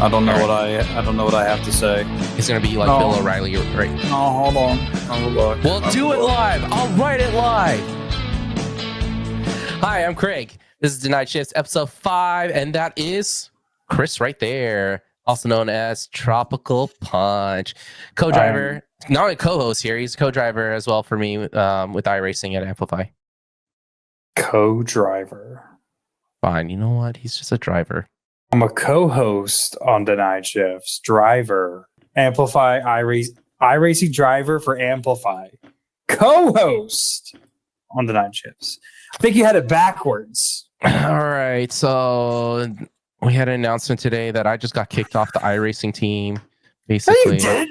I don't know what I have to say. It's gonna be like Bill O'Reilly, right? Oh, hold on. I'll look. We'll do it live. I'll write it live. Hi, I'm Craig. This is Denied Shifts, episode 5, and that is Chris right there, also known as Tropical Punch, co-driver, not only co-host here, he's co-driver as well for me with iRacing at Amplify. Co-driver. Fine, you know what? He's just a driver. I'm a co-host on Denied Shifts, driver, Amplify, iRacing driver for Amplify, co-host on Denied Shifts. I think you had it backwards. All right, so we had an announcement today that I just got kicked off the iRacing team, basically. No,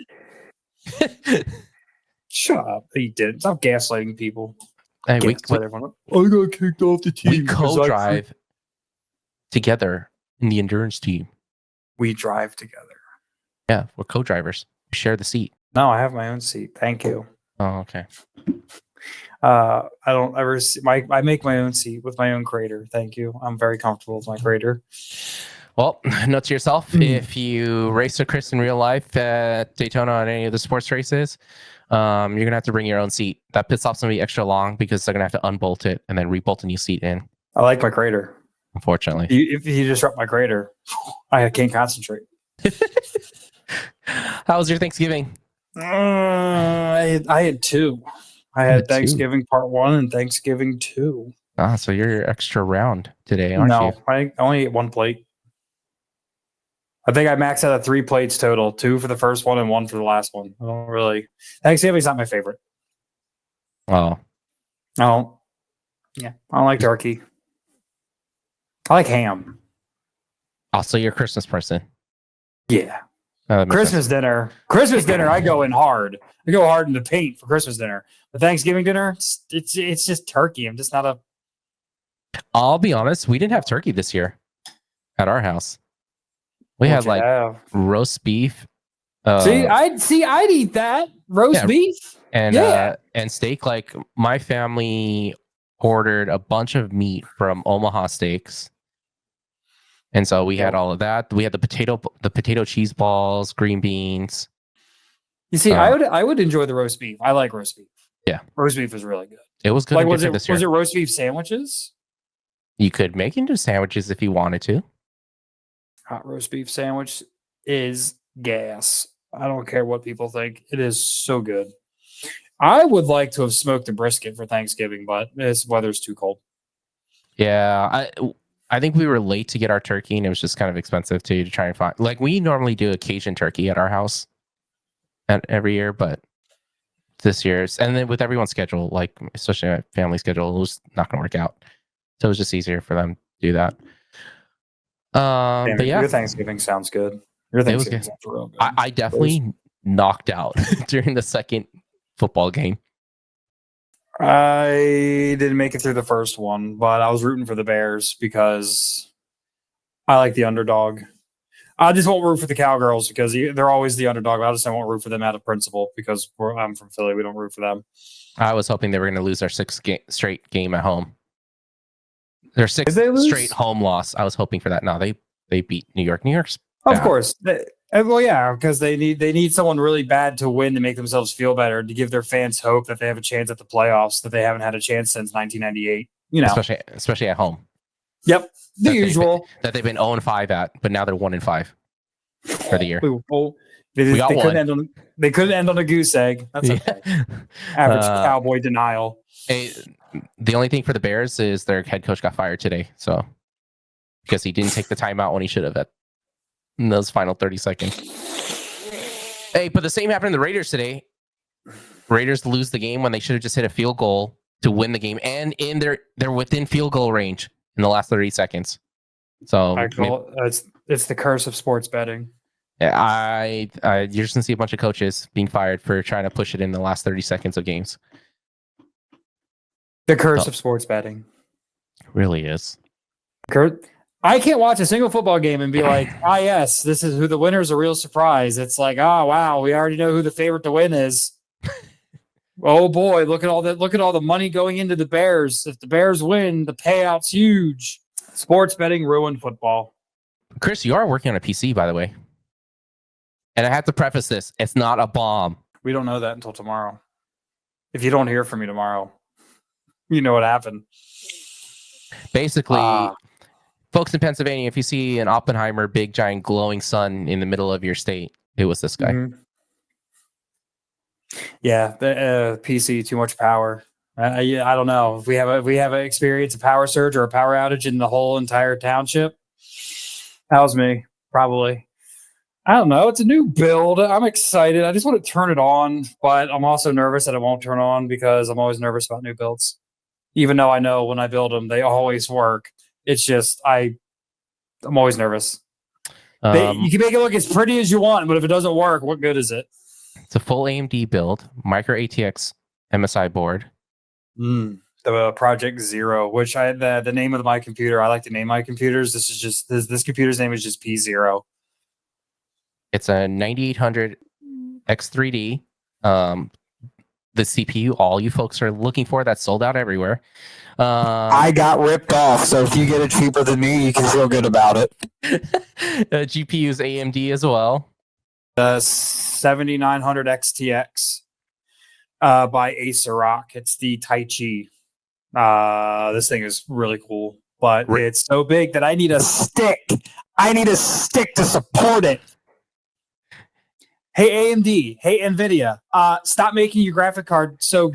you did. Shut up. You did. Stop gaslighting people. Hey, we I got kicked off the team. We co-drive together in the endurance team. We drive together. Yeah, we're co-drivers. We share the seat. No, I have my own seat. Thank you. Oh, okay. I don't ever I make my own seat with my own crater. Thank you. I'm very comfortable with my crater. Well, note to yourself, if you race with Chris in real life at Daytona on any of the sports races, you're going to have to bring your own seat. That pit stop's going to be extra long because they're going to have to unbolt it and then rebolt a new seat in. I like my crater. Unfortunately. If you disrupt my crater, I can't concentrate. How was your Thanksgiving? I had 2. I had Thanksgiving part 1 and Thanksgiving 2. Ah, so you're extra round today, aren't you? No, I only ate 1 plate. I think I maxed out at 3 plates total, 2 for the first one and 1 for the last one. I don't really. Thanksgiving's not my favorite. Oh. Oh. Yeah. I don't like turkey. I like ham. Also, you're a Christmas person. Yeah. Christmas dinner, I go in hard. I go hard in the paint for Christmas dinner. But Thanksgiving dinner, it's just turkey. I'm just not a. I'll be honest, we didn't have turkey this year at our house. We had roast beef. I'd eat that roast beef and steak. Like my family ordered a bunch of meat from Omaha Steaks. And so we had all of that. We had the potato cheese balls, green beans. You see, I would enjoy the roast beef. I like roast beef. Yeah, roast beef is really good. It was good. Like, was it roast beef sandwiches? You could make into sandwiches if you wanted to. Hot roast beef sandwich is gas. I don't care what people think. It is so good. I would like to have smoked a brisket for Thanksgiving, but this weather's too cold. Yeah, I think we were late to get our turkey, and it was just kind of expensive to try and find. Like, we normally do a Cajun turkey at our house every year, but this year's, and then with everyone's schedule, like especially my family schedule, it was not going to work out. So it was just easier for them to do that. But yeah, your Thanksgiving sounds good. Your Thanksgiving sounds real good. I definitely knocked out during the second football game. I didn't make it through the first one, but I was rooting for the Bears because I like the underdog. I just won't root for the Cowgirls because they're always the underdog. I just won't root for them out of principle because I'm from Philly. We don't root for them. I was hoping they were going to lose their 6th straight game at home. Their 6th straight home loss. I was hoping for that. No, they beat New York. New York's bad. Of course. Well, yeah, because they need someone really bad to win to make themselves feel better, to give their fans hope that they have a chance at the playoffs that they haven't had a chance since 1998. You know, especially at home. Yep, the usual that they've been 0-5 at, but now they're 1-5 for the year. They couldn't end on a goose egg. That's okay. Average cowboy denial. The only thing for the Bears is their head coach got fired today, so because he didn't take the timeout when he should have in those final 30 seconds. Hey, but the same happened to the Raiders today. Raiders lose the game when they should have just hit a field goal to win the game, and they're within field goal range in the last 30 seconds. So it's the curse of sports betting. You're just gonna see a bunch of coaches being fired for trying to push it in the last 30 seconds of games. The curse of sports betting. It really is. I can't watch a single football game and be like, yes, this is who the winner's a real surprise. It's like, wow, we already know who the favorite to win is. Oh boy, look at all the money going into the Bears. If the Bears win, the payout's huge. Sports betting ruined football. Chris, you are working on a PC, by the way. And I have to preface this: it's not a bomb. We don't know that until tomorrow. If you don't hear from me tomorrow, you know what happened. Basically, folks in Pennsylvania, if you see an Oppenheimer big giant glowing sun in the middle of your state, it was this guy. Mm-hmm. Yeah, the PC, too much power. I don't know if we have an experience a power surge or a power outage in the whole entire township. That was me, probably. I don't know. It's a new build. I'm excited. I just want to turn it on, but I'm also nervous that it won't turn on because I'm always nervous about new builds. Even though I know when I build them, they always work. It's just I'm always nervous. You can make it look as pretty as you want, but if it doesn't work, what good is it? It's a full AMD build, micro ATX MSI board. The Project Zero, which the name of my computer. I like to name my computers. This is just this computer's name is just P0. It's a 9800 X3D. The CPU all you folks are looking for, that's sold out everywhere. I got ripped off, so if you get it cheaper than me, you can feel good about it. GPU's AMD as well. The 7900 XTX by Acer. It's the Tai Chi. This thing is really cool, but it's so big that I need a stick. I need a stick to support it. Hey, AMD. Hey, NVIDIA. Stop making your graphic card so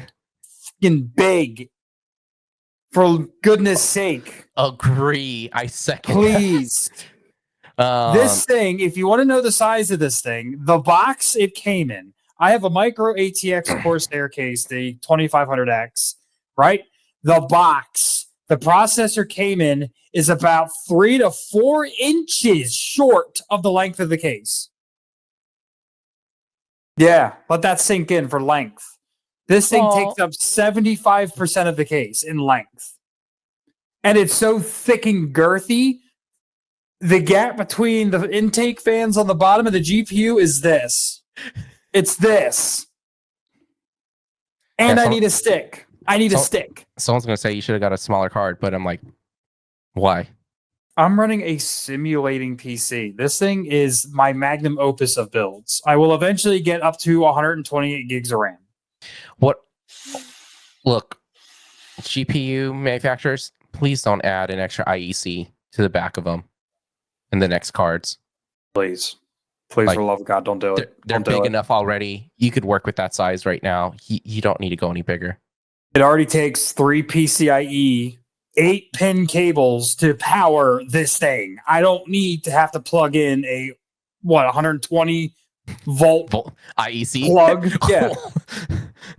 fucking big. For goodness sake. Agree. I second. Please. This thing, if you want to know the size of this thing, the box it came in. I have a micro ATX Corsair case, the 2500X, right? The box, the processor came in is about 3 to 4 inches short of the length of the case. Yeah, let that sink in for length. This thing takes up 75% of the case in length. And it's so thick and girthy. The gap between the intake fans on the bottom of the GPU is this. It's this. And I need a stick. I need a stick. Someone's going to say you should have got a smaller card, but I'm like, why? I'm running a simulating PC. This thing is my magnum opus of builds. I will eventually get up to 128 gigs of RAM. Look, GPU manufacturers, please don't add an extra IEC to the back of them in the next cards. Please, for the love of God, don't do it. They're big enough already. You could work with that size right now. You don't need to go any bigger. It already takes 3 PCIe 8-pin cables to power this thing. I don't need to have to plug in a 120 volt IEC plug. Yeah.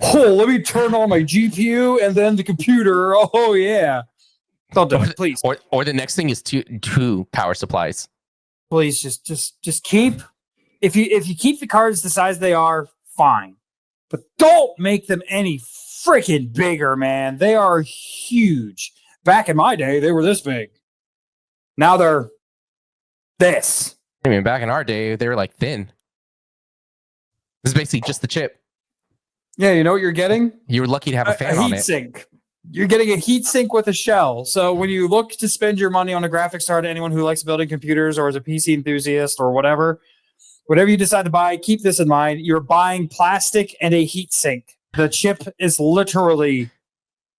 Let me turn on my GPU and then the computer. Oh yeah. Don't do it, please. Or the next thing is two power supplies. Please just keep if you keep the cards the size they are, fine. But don't make them any freaking bigger, man. They are huge. Back in my day, they were this big. Now they're this. I mean, back in our day, they were like thin. This is basically just the chip. Yeah, you know what you're getting? You were lucky to have a fan on it. Heat sink. You're getting a heat sink with a shell. So when you look to spend your money on a graphics card, anyone who likes building computers or is a PC enthusiast or whatever you decide to buy, keep this in mind. You're buying plastic and a heat sink. The chip is literally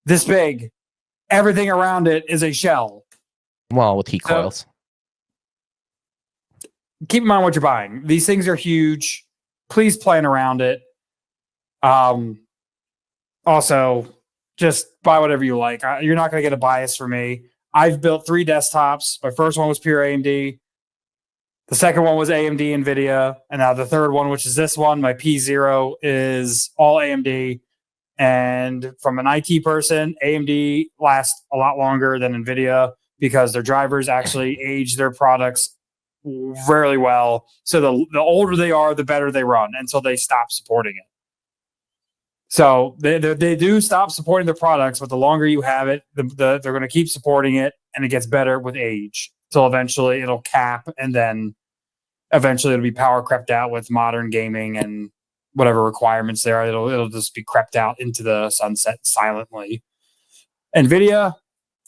this big. Everything around it is a shell. Well, with heat coils. Keep in mind what you're buying. These things are huge. Please plan around it. Also, just buy whatever you like. You're not going to get a bias for me. I've built 3 desktops. My first one was pure AMD. The second one was AMD NVIDIA. And now the third one, which is this one, my P0, is all AMD. And from an IT person, AMD lasts a lot longer than NVIDIA because their drivers actually age their products really well. So the older they are, the better they run until they stop supporting it. So they do stop supporting the products, but the longer you have it, they're going to keep supporting it, and it gets better with age. So eventually it'll cap, and then eventually it'll be power crept out with modern gaming and whatever requirements there. It'll just be crept out into the sunset silently. NVIDIA,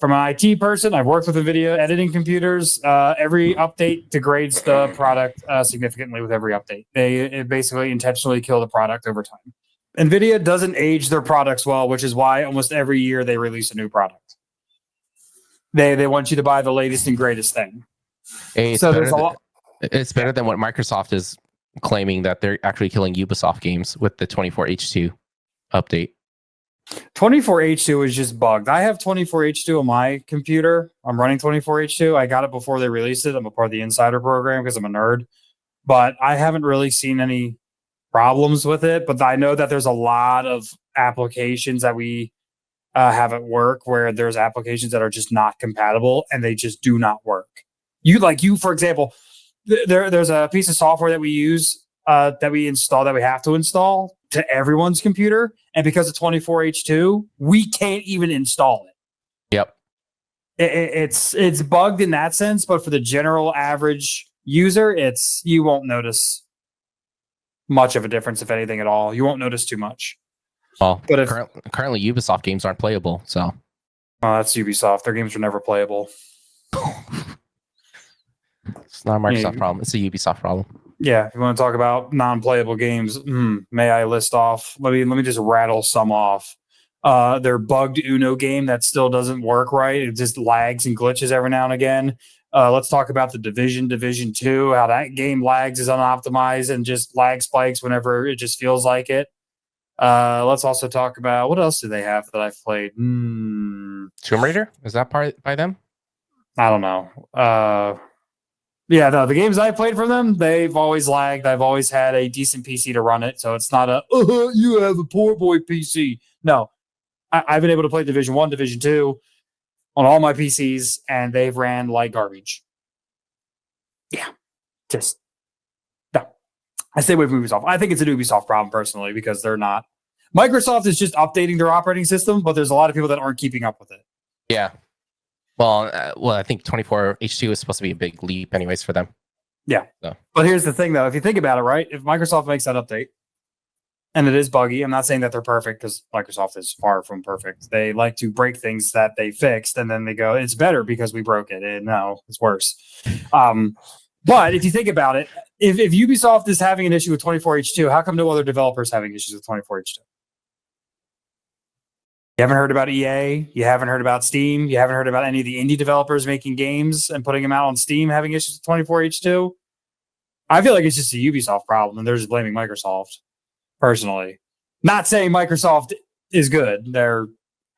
from an IT person, I've worked with NVIDIA editing computers. Every update degrades the product significantly with every update. It basically intentionally kill the product over time. NVIDIA doesn't age their products well, which is why almost every year they release a new product. They want you to buy the latest and greatest thing. Hey, it's better than what Microsoft is claiming, that they're actually killing Ubisoft games with the 24H2 update. 24H2 is just bugged. I have 24H2 on my computer. I'm running 24H2. I got it before they released it. I'm a part of the insider program because I'm a nerd. But I haven't really seen any problems with it. But I know that there's a lot of applications that we have at work where there's applications that are just not compatible and they just do not work. For example, there's a piece of software that we use that we have to install to everyone's computer, and because of 24H2, we can't even install it. Yep, it's bugged in that sense, but for the general average user, you won't notice much of a difference, if anything at all. You won't notice too much. Well, but currently Ubisoft games aren't playable, so that's Ubisoft. Their games are never playable. It's not a Microsoft problem. It's a Ubisoft problem. Yeah, if you want to talk about non-playable games, may I list off? Let me just rattle some off. Their bugged Uno game that still doesn't work right. It just lags and glitches every now and again. Let's talk about the Division 2, how that game lags, is unoptimized, and just lag spikes whenever it just feels like it. Let's also talk about, what else do they have that I've played? Tomb Raider? Is that part by them? I don't know. Yeah, the games I played from them, they've always lagged. I've always had a decent PC to run it, so it's not you have a poor boy PC. No, I've been able to play Division 1, Division 2 on all my PCs, and they've ran like garbage. Yeah, just no. I stay away from Ubisoft. I think it's an Ubisoft problem personally, because they're not. Microsoft is just updating their operating system, but there's a lot of people that aren't keeping up with it. Yeah. Well, I think 24H2 is supposed to be a big leap anyways for them. Yeah. So. But here's the thing, though. If you think about it, right? If Microsoft makes that update, and it is buggy, I'm not saying that they're perfect, because Microsoft is far from perfect. They like to break things that they fixed, and then they go, it's better because we broke it. And no, it's worse. But if you think about it, if Ubisoft is having an issue with 24H2, how come no other developers having issues with 24H2? You haven't heard about EA. You haven't heard about Steam. You haven't heard about any of the indie developers making games and putting them out on Steam having issues with 24H2. I feel like it's just a Ubisoft problem, and they're just blaming Microsoft, personally. Not saying Microsoft is good. They're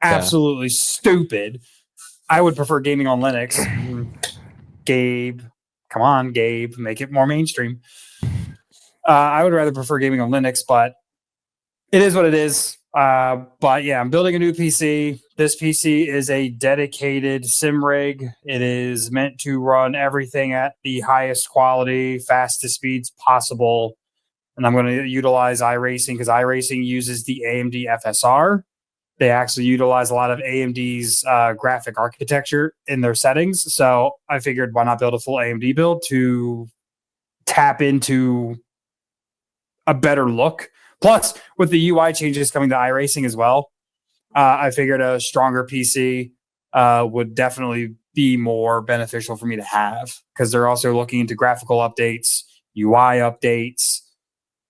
absolutely stupid. I would prefer gaming on Linux. Gabe. Come on, Gabe. Make it more mainstream. I would rather prefer gaming on Linux, but it is what it is. But yeah, I'm building a new PC. This PC is a dedicated sim rig. It is meant to run everything at the highest quality, fastest speeds possible. And I'm going to utilize iRacing, because iRacing uses the AMD FSR. They actually utilize a lot of AMD's graphic architecture in their settings. So I figured, why not build a full AMD build to tap into a better look. Plus, with the UI changes coming to iRacing as well, I figured a stronger PC would definitely be more beneficial for me to have, because they're also looking into graphical updates, UI updates,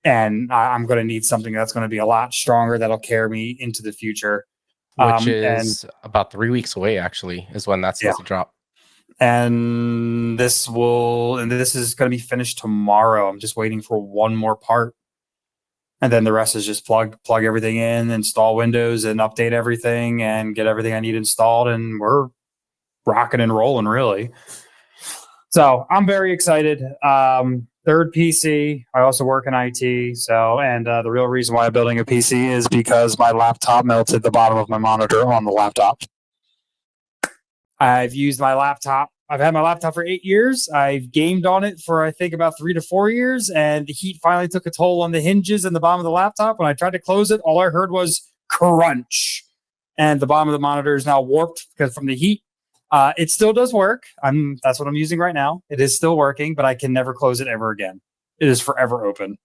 and I'm going to need something that's going to be a lot stronger that'll carry me into the future. Which is about 3 weeks away, actually, is when that's supposed to drop. And this is going to be finished tomorrow. I'm just waiting for one more part. And then the rest is just plug everything in, install Windows, and update everything, and get everything I need installed. And we're rocking and rolling, really. So I'm very excited. Third PC. I also work in IT. So, and the real reason why I'm building a PC is because my laptop melted the bottom of my monitor on the laptop. I've used my laptop. I've had my laptop for 8 years. I've gamed on it for, I think, about 3 to 4 years. And the heat finally took a toll on the hinges and the bottom of the laptop. When I tried to close it, all I heard was crunch. And the bottom of the monitor is now warped because from the heat. It still does work. That's what I'm using right now. It is still working, but I can never close it ever again. It is forever open.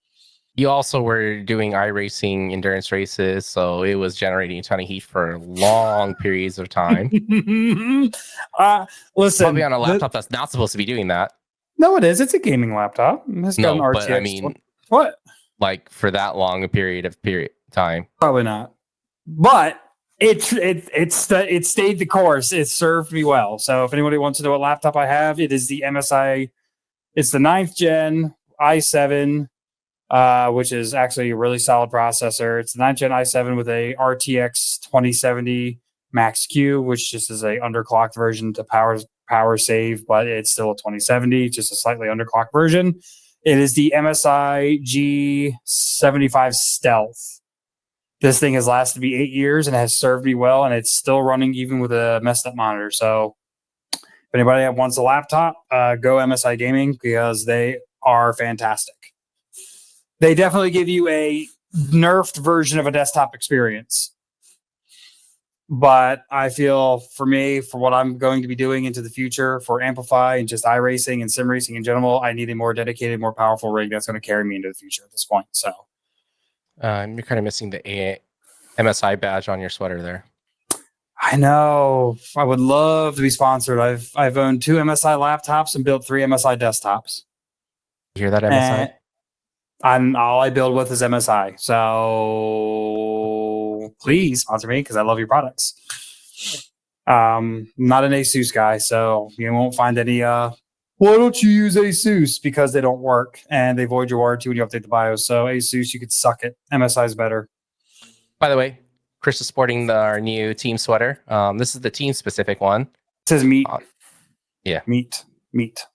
You also were doing iRacing endurance races, so it was generating a ton of heat for long periods of time. Listen, Probably on a laptop that's not supposed to be doing that. No, it is. It's a gaming laptop. It's got an RTX. But I mean, what? Like for that long a period of time? Probably not. But it stayed the course. It served me well. So if anybody wants to know what laptop I have, it is the MSI. It's the 9th gen i7, which is actually a really solid processor. It's the 9th gen i7 with a RTX 2070 Max Q, which just is a underclocked version to power save, but it's still a 2070, just a slightly underclocked version. It is the MSI G75 Stealth. This thing has lasted me 8 years and has served me well, and it's still running even with a messed up monitor. So if anybody wants a laptop, go MSI Gaming because they are fantastic. They definitely give you a nerfed version of a desktop experience. But I feel for me, for what I'm going to be doing into the future for Amplify and just iRacing and sim racing in general, I need a more dedicated, more powerful rig that's going to carry me into the future at this point. So you're kind of missing the MSI badge on your sweater there. I know. I would love to be sponsored. I've owned 2 MSI laptops and built 3 MSI desktops. You hear that, MSI? And all I build with is MSI. So please sponsor me because I love your products. I'm not an Asus guy, so you won't find any why don't you use Asus? Because they don't work and they void your warranty when you update the BIOS. So Asus, you could suck it. MSI is better. By the way, Chris is sporting our new team sweater. This is the team specific one. It says meat. Yeah. Meat. Meat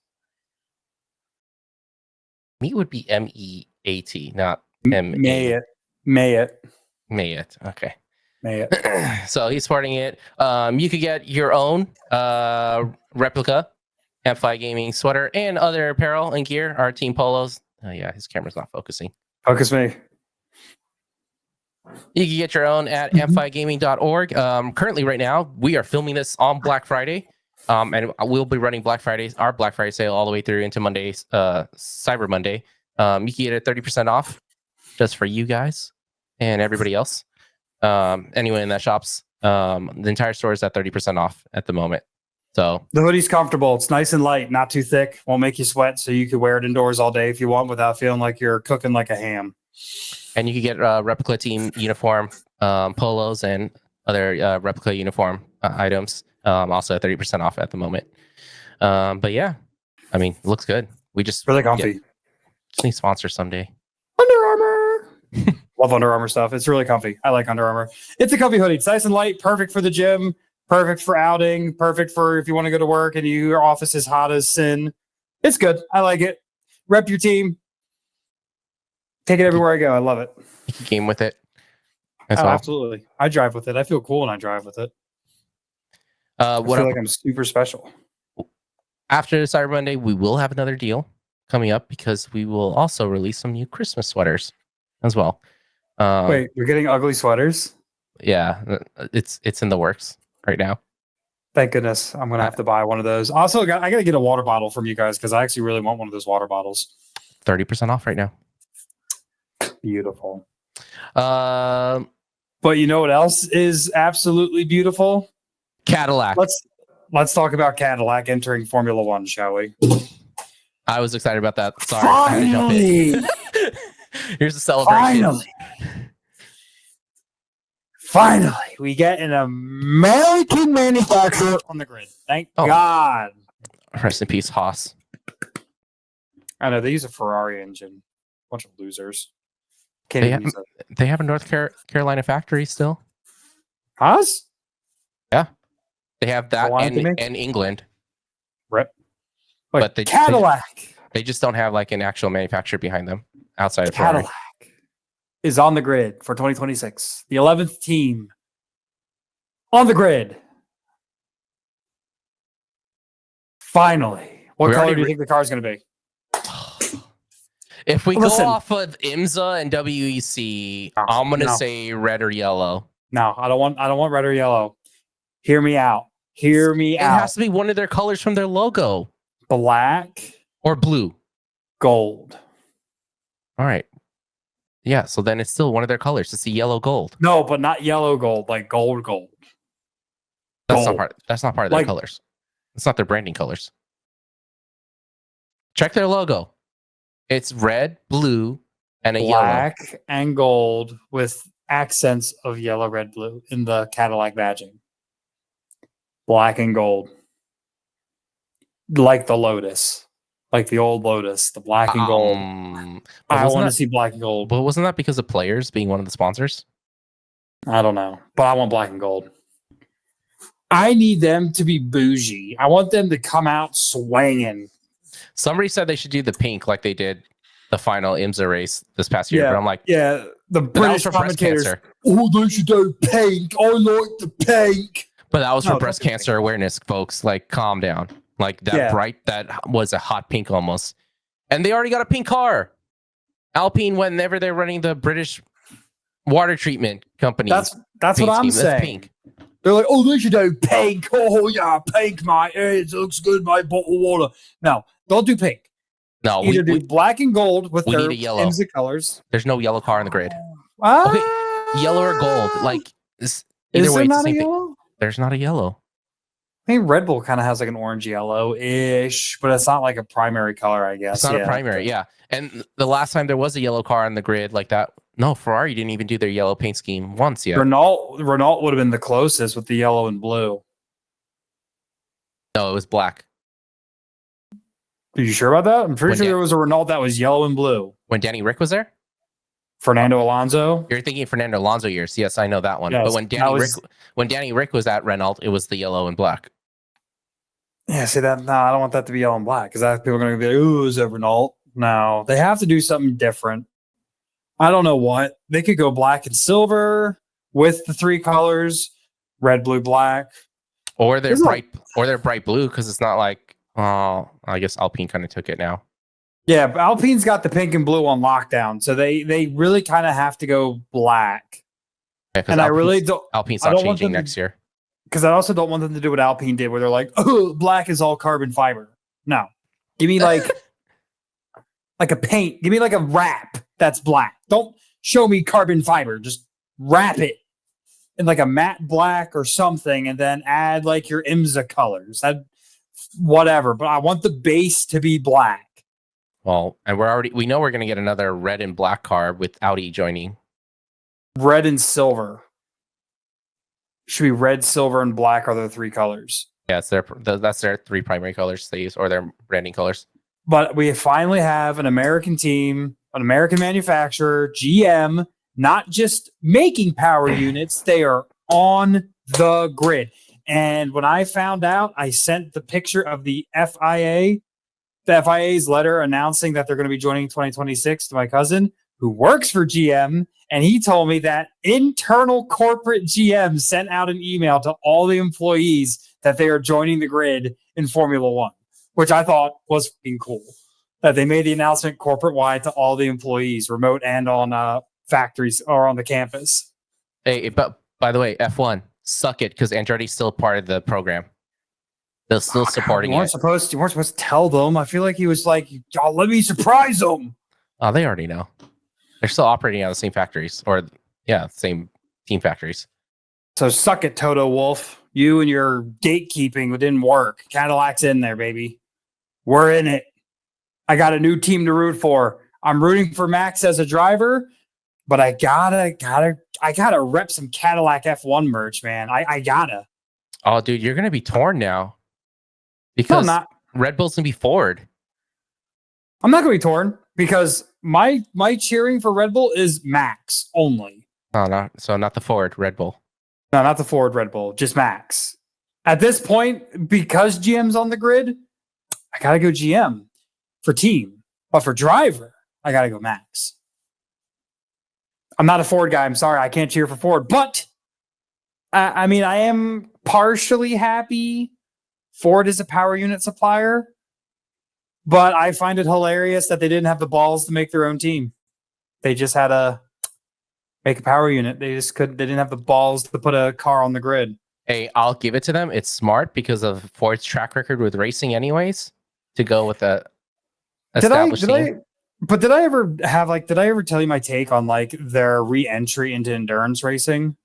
would be MEAT, not May it. Okay. May it. So he's sporting it. You could get your own replica Amplify Gaming sweater and other apparel and gear. Our team polos. Oh yeah, his camera's not focusing. Focus me. You can get your own at amplifygaming.org. Currently, right now, we are filming this on Black Friday. And we'll be running our Black Friday sale all the way through into Monday's Cyber Monday. You can get it 30% off just for you guys and everybody else. Anyone in that shops. The entire store is at 30% off at the moment. So the hoodie's comfortable. It's nice and light, not too thick. Won't make you sweat, so you could wear it indoors all day if you want without feeling like you're cooking like a ham. And you can get replica team uniform polos and other replica uniform items. Also at 30% off at the moment. But yeah, I mean, it looks good. We just really comfy. Just need sponsors someday. Under Armour. Love Under Armour stuff. It's really comfy. I like Under Armour. It's a comfy hoodie. It's nice and light. Perfect for the gym. Perfect for outing. Perfect for if you want to go to work and your office is hot as sin. It's good. I like it. Rep your team. Take it everywhere I go. I love it. You can game with it. Absolutely. I drive with it. I feel cool when I drive with it. I feel like I'm super special. After Cyber Monday, we will have another deal coming up because we will also release some new Christmas sweaters as well. Wait, you're getting ugly sweaters? Yeah, it's in the works right now. Thank goodness. I'm gonna have to buy one of those. Also, I gotta get a water bottle from you guys because I actually really want one of those water bottles. 30% off right now. Beautiful. But you know what else is absolutely beautiful? Cadillac. Let's talk about Cadillac entering Formula One, shall we? I was excited about that. Sorry. Finally. Here's the celebration. Finally, we get an American manufacturer on the grid. Thank God. Rest in peace, Haas. I know they use a Ferrari engine. Bunch of losers. They have a North Carolina factory still. Haas? Yeah. They have that and England. Rip. But Cadillac. They just don't have like an actual manufacturer behind them outside of Cadillac is on the grid for 2026. The 11th team on the grid. Finally. What color do you think the car is going to be? If we go off of IMSA and WEC, I'm going to say red or yellow. No, I don't want red or yellow. Hear me out. It has to be one of their colors from their logo. Black or blue. Gold. All right. Yeah, so then it's still one of their colors. It's the yellow gold. No, but not yellow gold, like gold. That's Gold. not part of their Like- colors. It's not their branding colors. Check their logo. It's red, blue, and a yellow. Black and gold with accents of yellow, red, blue in the Cadillac badging. Black and gold. Like the Lotus. Like the old Lotus, the black and gold. But I wasn't want to that- see black and gold. But wasn't that because of players being one of the sponsors? I don't know, but I want black and gold. I need them to be bougie. I want them to come out swinging. Somebody said they should do the pink like they did the final IMSA race this past year. Yeah. But I'm like, Yeah, the but that was British for breast commentators. cancer. Oh, they should do pink. I like the pink. But that was No, for breast don't do cancer awareness, folks. Like, calm down. Like that Yeah. that was a hot pink almost. And they already got a pink car. Alpine, whenever they're running the British water treatment company. That's what paint I'm scheme, that's saying. pink. They're like, oh, they should do pink. Oh, yeah, pink, mate. It looks good, mate. Bottle of water. No, don't do pink. No, Either do black and gold with we their need a yellow. IMSA colors. there's no yellow car on the grid. Yellow or gold. Like, either is way, there it's the not a same thing. yellow? There's not a yellow. I think Red Bull kind of has like an orange yellow-ish, but it's not like a primary color, I guess. It's not a primary, yeah. And the last time there was a yellow car on the grid like that, no, Ferrari didn't even do their yellow paint scheme once yet. Renault would have been the closest with the yellow and blue. No, it was black. Are you sure about that? I'm pretty When sure Dan- there was a Renault that was yellow and blue. When Danny Rick was there? Fernando Alonso. You're thinking Fernando Alonso years. Yes, I know that one. Yes, But when that Danny Rick was at Renault, it was the yellow and black. Yeah, see that? No, I don't want that to be yellow and black because people are going to be like, "Ooh, is it Renault?" No, they have to do something different. I don't know what they could go black and silver with the three colors, red, blue, black. Or they're Isn't bright blue because it's not like, oh, I guess Alpine kind of took it now. Yeah, but Alpine's got the pink and blue on lockdown, so they really kind of have to go black. Yeah, 'cause And I Alpine's- really don't, Alpine's I not don't want changing them to- next year. because I also don't want them to do what Alpine did, where they're like, "Oh, black is all carbon fiber." No, give me like like a paint. Give me like a wrap that's black. Don't show me carbon fiber. Just wrap it in like a matte black or something, and then add like your IMSA colors. That whatever. But I want the base to be black. Well, and we know we're going to get another red and black car with Audi joining. Red and silver. Should be red, silver, and black are the three colors. Yeah, that's their three primary colors they use, or their branding colors. But we finally have an American team, an American manufacturer, GM, not just making power units, they are on the grid. And when I found out, I sent the picture of the FIA's letter announcing that they're going to be joining 2026 to my cousin who works for GM. And he told me that internal corporate GM sent out an email to all the employees that they are joining the grid in Formula One, which I thought was fucking cool. That they made the announcement corporate-wide to all the employees, remote and on factories or on the campus. Hey, but by the way, F1, suck it because Andretti's still part of the program. They're still supporting You weren't it. supposed to tell them. I feel like he was like, "Y'all, let me surprise them." Oh, they already know. They're still operating out of the same factories, or same team factories. So suck it, Toto Wolff. You and your gatekeeping didn't work. Cadillac's in there, baby. We're in it. I got a new team to root for. I'm rooting for Max as a driver, but I gotta rep some Cadillac F1 merch, man. I gotta. Oh, dude, you're gonna be torn now No, because I'm not. Red Bull's gonna be Ford. I'm not gonna be torn because my cheering for Red Bull is Max only. Oh, not the Ford, Red Bull. No, not the Ford Red Bull, just Max. At this point, because GM's on the grid, I gotta go GM for team, but for driver, I gotta go Max. I'm not a Ford guy. I'm sorry, I can't cheer for Ford, but I mean, I am partially happy Ford is a power unit supplier, but I find it hilarious that they didn't have the balls to make their own team. They just had to make a power unit. They didn't have the balls to put a car on the grid. Hey, I'll give it to them. It's smart because of Ford's track record with racing, anyways, to go with a established team. But did I ever tell you my take on like their re-entry into endurance racing?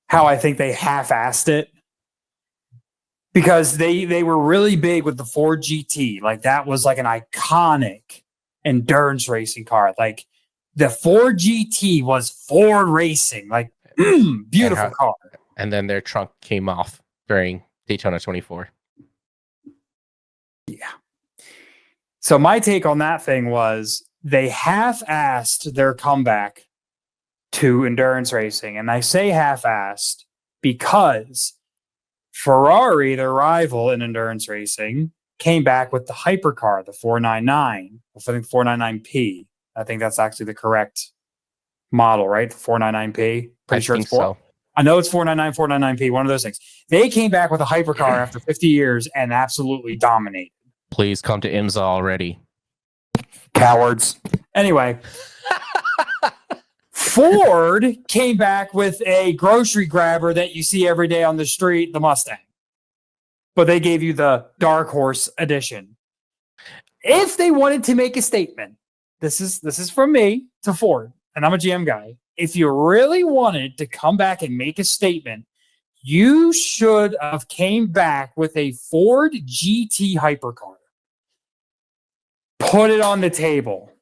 How I think they half-assed it? Because they were really big with the Ford GT. Like that was like an iconic endurance racing car. Like the Ford GT was Ford racing. Like beautiful car. And then their trunk came off during Daytona 24. Yeah. So my take on that thing was they half-assed their comeback to endurance racing. And I say half-assed because Ferrari, their rival in endurance racing, came back with the hypercar, the 499, I think 499P. I think that's actually the correct model, right? The 499P. Pretty sure it's so. I know it's 499, 499P, one of those things. They came back with a hypercar after 50 years and absolutely dominated. Please come to IMSA already. Cowards. Anyway, Ford came back with a grocery grabber that you see every day on the street, the Mustang. But they gave you the Dark Horse edition. If they wanted to make a statement, this is from me to Ford, and I'm a GM guy. If you really wanted to come back and make a statement, you should have came back with a Ford GT hypercar. Put it on the table.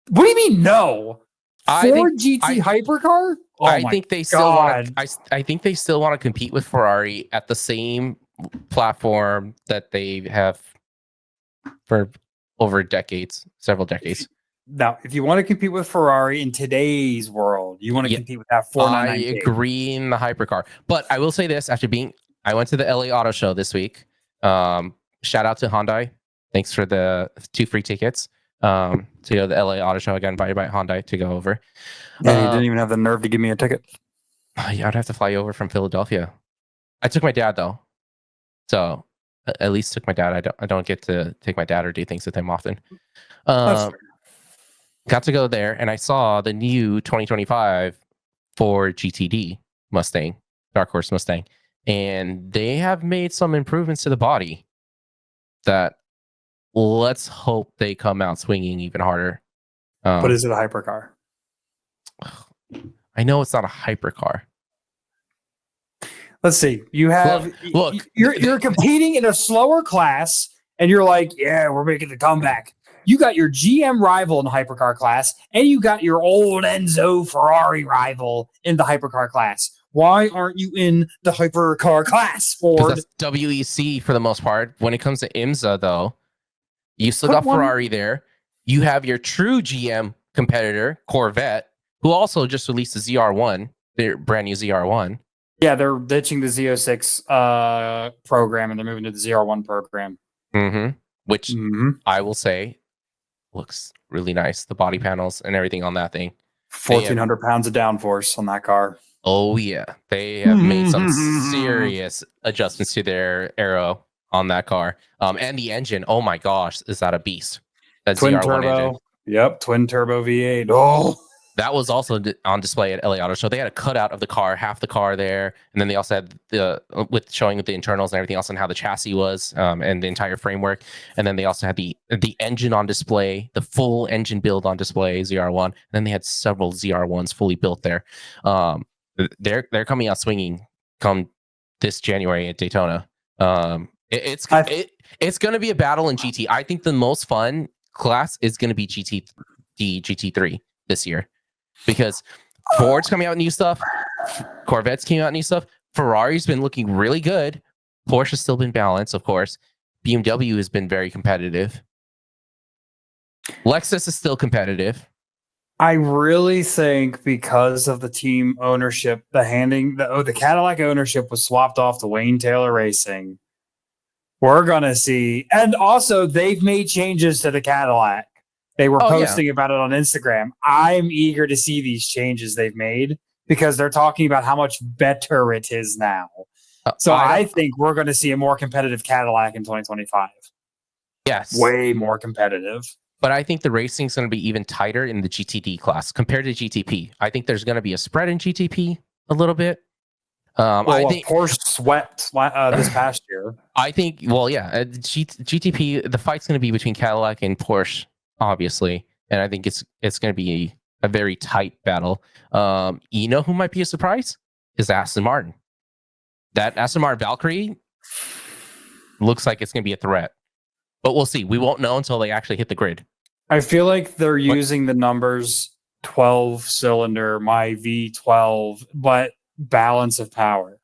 What do you mean no? Ford GT hypercar? Oh I think they still want to. I think they still want to compete with Ferrari at the same platform that they have for over several decades. Now, if you want to compete with Ferrari in today's world, you want to compete with that 499. I agree in the hypercar, but I will say this: I went to the LA Auto Show this week. Shout out to Hyundai. Thanks for the 2 free tickets to go to the LA Auto Show. I got invited by Hyundai to go over. Yeah, you didn't even have the nerve to give me a ticket. Yeah, I'd have to fly over from Philadelphia. I took my dad though, so at least took my dad. I don't get to take my dad or do things with him often. Got to go there, and I saw the new 2025 Ford GTD Mustang, Dark Horse Mustang, and they have made some improvements to the body that let's hope they come out swinging even harder. But is it a hypercar? I know it's not a hypercar. Let's see. You have look. You're competing in a slower class, and you're like, yeah, we're making the comeback. You got your GM rival in the hypercar class, and you got your old Enzo Ferrari rival in the hypercar class. Why aren't you in the hypercar class, Ford? That's WEC for the most part. When it comes to IMSA, though, you still got Ferrari there. You have your true GM competitor, Corvette, who also just released the ZR1, their brand new ZR1. Yeah, they're ditching the Z06 program, and they're moving to the ZR1 program. Mm-hmm. Which I will say looks really nice. The body panels and everything on that thing. 1,400 pounds of downforce on that car. Oh, yeah. They have made some serious adjustments to their aero on that car. And the engine, oh my gosh, is that a beast? That twin ZR1 turbo engine. Yep, twin turbo V8. Oh, that was also on display at LA Auto Show. They had a cutout of the car, half the car there, and then they also had with showing the internals and everything else and how the chassis was and the entire framework. And then they also had the engine on display, the full engine build on display, ZR1. And then they had several ZR1s fully built there. They're coming out swinging come this January at Daytona. It's going to be a battle in GT. I think the most fun class is going to be GT3 this year. Because Ford's coming out with new stuff, Corvette's came out with new stuff, Ferrari's been looking really good, Porsche's still been balanced, of course. BMW has been very competitive. Lexus is still competitive. I really think because of the team ownership, the Cadillac ownership was swapped off to Wayne Taylor Racing. We're gonna see, and also they've made changes to the Cadillac. They were posting about it on Instagram. I'm eager to see these changes they've made because they're talking about how much better it is now. So I think we're going to see a more competitive Cadillac in 2025. Yes. Way more competitive. But I think the racing is going to be even tighter in the GTD class compared to GTP. I think there's going to be a spread in GTP a little bit. I think Porsche swept this past year. I think, GTP, the fight's going to be between Cadillac and Porsche obviously, and I think it's going to be a very tight battle. You know who might be a surprise is Aston Martin. That Aston Martin Valkyrie looks like it's going to be a threat, but we'll see. We won't know until they actually hit the grid. I feel like they're using the numbers 12 cylinder, my V12, but balance of power.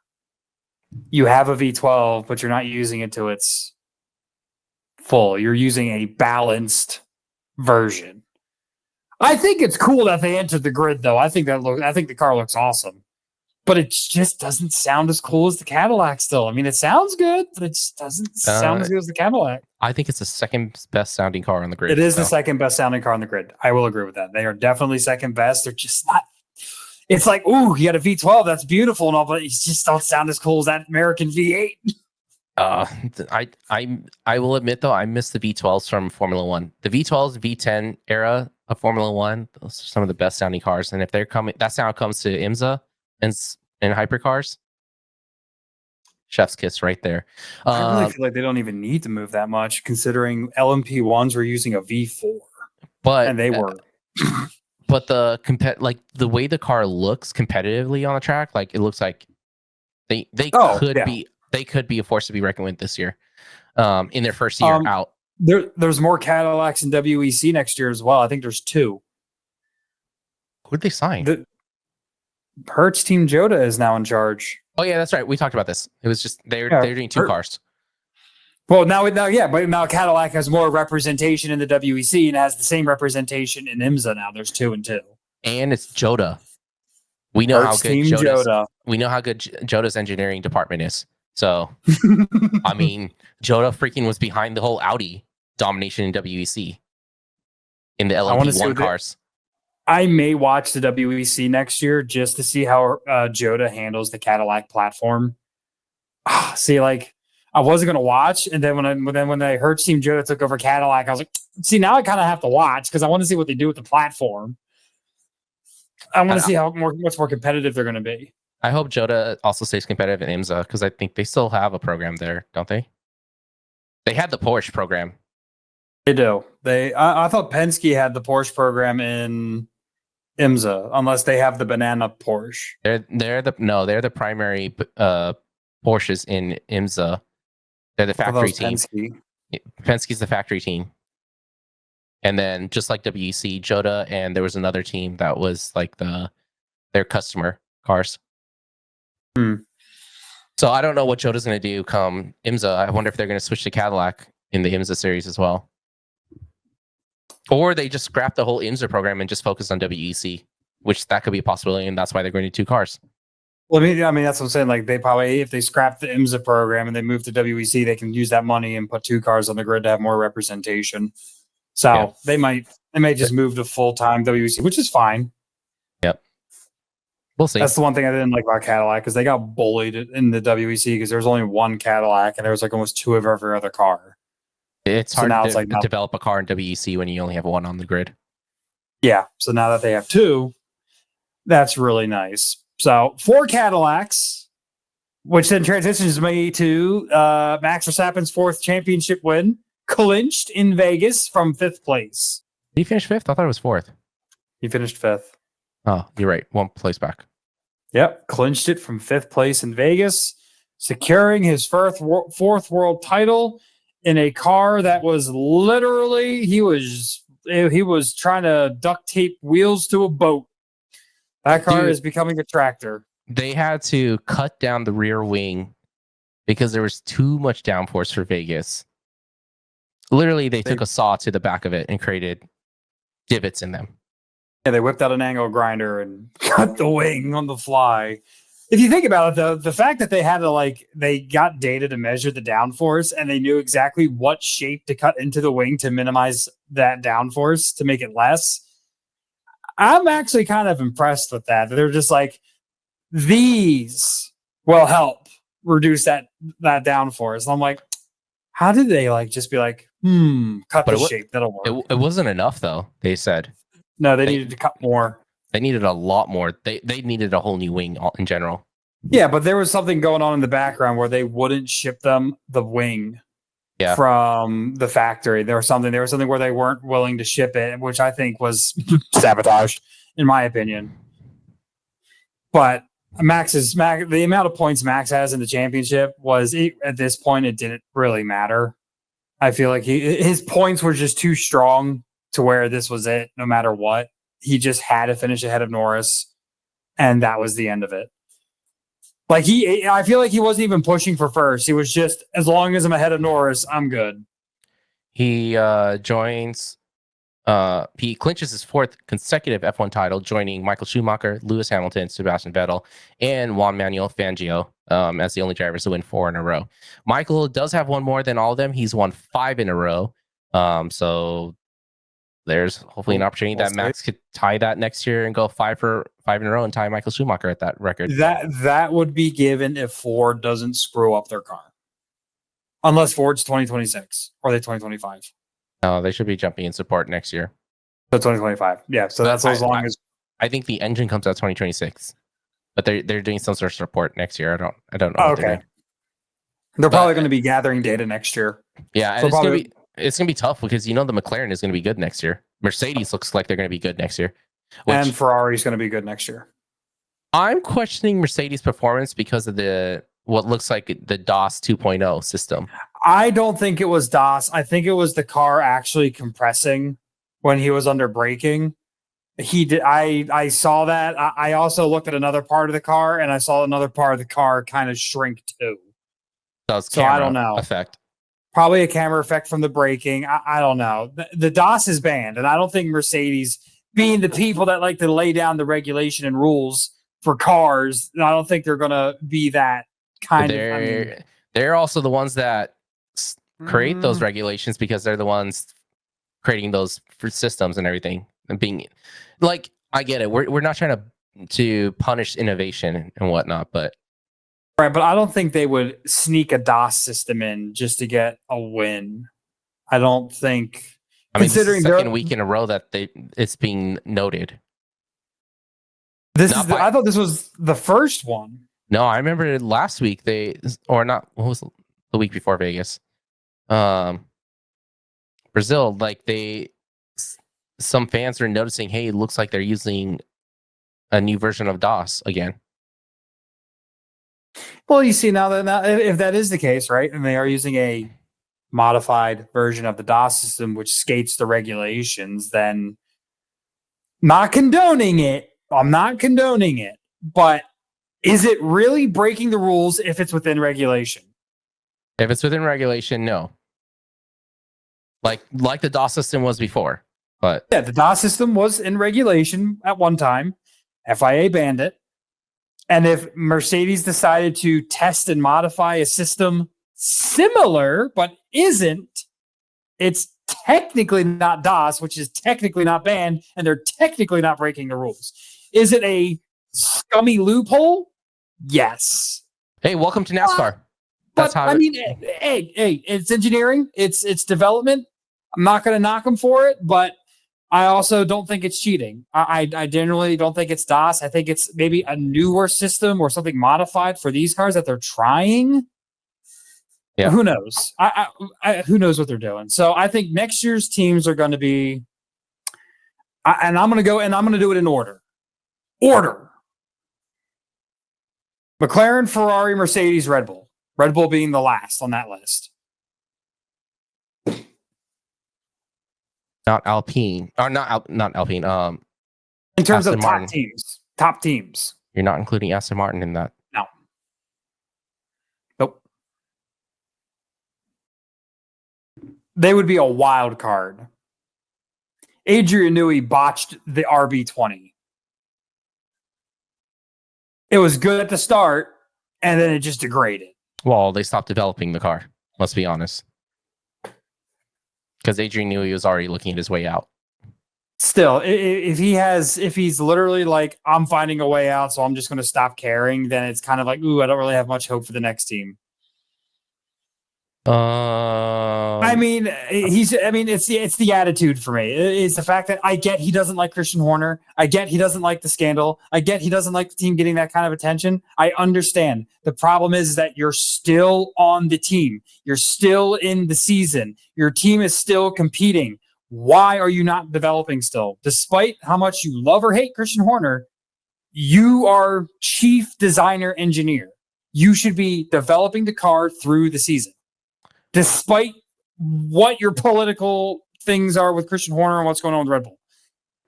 You have a V12, but you're not using it to its full. You're using a balanced version. I think it's cool that they entered the grid, though. I think the car looks awesome, but it just doesn't sound as cool as the Cadillac. Still, I mean, it sounds good, but it just doesn't sound as good as the Cadillac. I think it's the second best sounding car on the grid. It is the second best sounding car on the grid. I will agree with that. They are definitely second best. They're just not. It's like, ooh, you got a V12. That's beautiful and all, but it just don't sound as cool as that American V8. I will admit though, I miss the V12s from Formula One. The V12s, V10 era of Formula One, those are some of the best sounding cars. And if they're coming, that's how it comes to IMSA and hypercars. Chef's kiss right there. I really feel like they don't even need to move that much, considering LMP1s were using a V4, and they were. But the the way the car looks competitively on the track, like it looks like they could be a force to be reckoned with this year. In their first year out. There's more Cadillacs in WEC next year as well. I think there's 2. Who'd they sign? The Hertz Team Jota is now in charge. Oh yeah, that's right. We talked about this. It was just they're doing 2 cars. Well, but now Cadillac has more representation in the WEC and has the same representation in IMSA now. There's 2 and 2. And it's Jota. We know Hertz how good Jota. We know how good Jota's engineering department is. So, I mean, Jota freaking was behind the whole Audi domination in WEC in the LMP1 cars. I may watch the WEC next year just to see how Jota handles the Cadillac platform. See, like, I wasn't going to watch, and then when I heard Team Jota took over Cadillac, I was like, see, now I kind of have to watch because I want to see what they do with the platform. I want to see how much more competitive they're going to be. I hope Jota also stays competitive in IMSA because I think they still have a program there, don't they? They had the Porsche program. They do. I thought Penske had the Porsche program in IMSA, unless they have the banana Porsche. They're the primary Porsches in IMSA. They're the factory team. Penske's the factory team. And then just like WEC, Jota, and there was another team that was like their customer cars. So I don't know what Jota's going to do come IMSA. I wonder if they're going to switch to Cadillac in the IMSA series as well. Or they just scrap the whole IMSA program and just focus on WEC, which that could be a possibility, and that's why they're going to do 2 cars. Well, I mean, that's what I'm saying. Like, they probably, if they scrap the IMSA program and they move to WEC, they can use that money and put 2 cars on the grid to have more representation. So they may just move to full-time WEC, which is fine. Yep. We'll see. That's the one thing I didn't like about Cadillac, because they got bullied in the WEC because there was only 1 Cadillac and there was like almost 2 of every other car. It's hard to develop a car in WEC when you only have 1 on the grid. Yeah. So now that they have 2, that's really nice. So 4 Cadillacs, which then transitions me to Max Verstappen's 4th championship win, clinched in Vegas from 5th place. Did he finish 5th? I thought it was 4th. He finished 5th. Oh, you're right. 1 place back. Yep. Clinched it from 5th place in Vegas, securing his 4th world title in a car that was literally, he was trying to duct tape wheels to a boat. That car is becoming a tractor. They had to cut down the rear wing because there was too much downforce for Vegas. Literally, they took a saw to the back of it and created divots in them. Yeah, they whipped out an angle grinder and cut the wing on the fly. If you think about it, though, the fact that they had to they got data to measure the downforce and they knew exactly what shape to cut into the wing to minimize that downforce to make it less. I'm actually kind of impressed with that. They're just like, these will help reduce that downforce. And I'm like, how did they just be like, cut the shape, that'll work. It wasn't enough though, they said. No, they needed to cut more. They needed a lot more. They needed a whole new wing in general. Yeah, but there was something going on in the background where they wouldn't ship them the wing from the factory. There was something where they weren't willing to ship it, which I think was sabotaged, in my opinion. But the amount of points Max has in the championship at this point, it didn't really matter. I feel like his points were just too strong to where this was it, no matter what. He just had to finish ahead of Norris, and that was the end of it. Like I feel like he wasn't even pushing for first. He was just, as long as I'm ahead of Norris, I'm good. He joins. He clinches his 4th consecutive F1 title, joining Michael Schumacher, Lewis Hamilton, Sebastian Vettel, and Juan Manuel Fangio as the only drivers to win 4 in a row. Michael does have one more than all of them. He's won 5 in a row. So there's hopefully an opportunity that Max could tie that next year and go 5 in a row and tie Michael Schumacher at that record. That would be given if Ford doesn't screw up their car. Unless Ford's 2026 or they 2025. No, they should be jumping in support next year. So 2025. Yeah, so that's as long as I think the engine comes out 2026. But they're doing some sort of support next year. I don't know. Okay. They're probably going to be gathering data next year. Yeah, so and it's gonna be tough because the McLaren is gonna be good next year. Mercedes looks like they're gonna be good next year. And Ferrari's gonna be good next year. I'm questioning Mercedes' performance because of what looks like the DOS 2.0 system. I don't think it was DOS. I think it was the car actually compressing when he was under braking. He did. I saw that. I also looked at another part of the car, and I saw another part of the car kind of shrink too. So I don't know. Effect. Probably a camera effect from the braking. I don't know. The DOS is banned, and I don't think Mercedes, being the people that like to lay down the regulation and rules for cars, I don't think they're going to be that kind of. They're also the ones that create those regulations because they're the ones creating those systems and everything. And being like, I get it. We're not trying to punish innovation and whatnot, but. Right, but I don't think they would sneak a DOS system in just to get a win. I don't think. Considering this is the second week in a row that it's being noted. I thought this was the first one. No, I remember last week what was the week before Vegas? Brazil, some fans are noticing, hey, it looks like they're using a new version of DOS again. Well, you see now if that is the case, right, and they are using a modified version of the DOS system which skates the regulations, then not condoning it. I'm not condoning it, but is it really breaking the rules if it's within regulation? If it's within regulation, no. Like the DOS system was before, but yeah, the DOS system was in regulation at one time. FIA banned it. And if Mercedes decided to test and modify a system similar, but isn't, it's technically not DOS, which is technically not banned, and they're technically not breaking the rules. Is it a scummy loophole? Yes. Hey, welcome to NASCAR. Hey, it's engineering. It's development. I'm not going to knock them for it, but I also don't think it's cheating. I generally don't think it's DOS. I think it's maybe a newer system or something modified for these cars that they're trying. Yeah. Who knows? Who knows what they're doing? So I think next year's teams are going to be, and I'm going to do it in order. McLaren, Ferrari, Mercedes, Red Bull. Red Bull being the last on that list. Not Alpine. Or not Alpine. In terms Aston of Martin. top teams. You're not including Aston Martin in that. No. Nope. They would be a wild card. Adrian Newey botched the RB20. It was good at the start, and then it just degraded. Well, they stopped developing the car. Let's be honest. Because Adrian Newey was already looking at his way out. Still, if he's literally like, I'm finding a way out, so I'm just going to stop caring, then it's kind of like, ooh, I don't really have much hope for the next team. I mean, it's the attitude for me. It's the fact that I get he doesn't like Christian Horner. I get he doesn't like the scandal. I get he doesn't like the team getting that kind of attention. I understand. The problem is that you're still on the team. You're still in the season. Your team is still competing. Why are you not developing still? Despite how much you love or hate Christian Horner, you are chief designer engineer. You should be developing the car through the season. Despite what your political things are with Christian Horner and what's going on with Red Bull,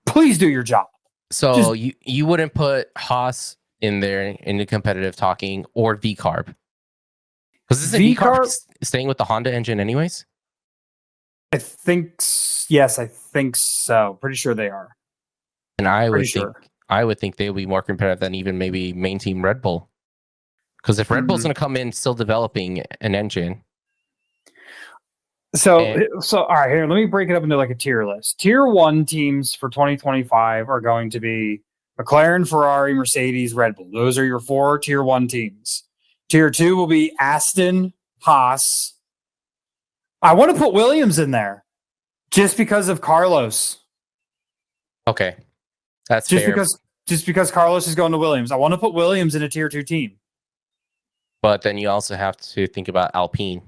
please do your job. So you wouldn't put Haas in there in the competitive talking or VCarb? Because isn't VCarb staying with the Honda engine anyways? I think yes, I think so. Pretty sure they are. And I would think they would be more competitive than even maybe main team Red Bull. Because if Red Bull's going to come in still developing an engine. So all right, here, let me break it up into like a tier list. Tier 1 teams for 2025 are going to be McLaren, Ferrari, Mercedes, Red Bull. Those are your 4 tier 1 teams. Tier 2 will be Aston, Haas. I want to put Williams in there just because of Carlos. Okay. That's fair. Just because Carlos is going to Williams. I want to put Williams in a tier 2 team. But then you also have to think about Alpine.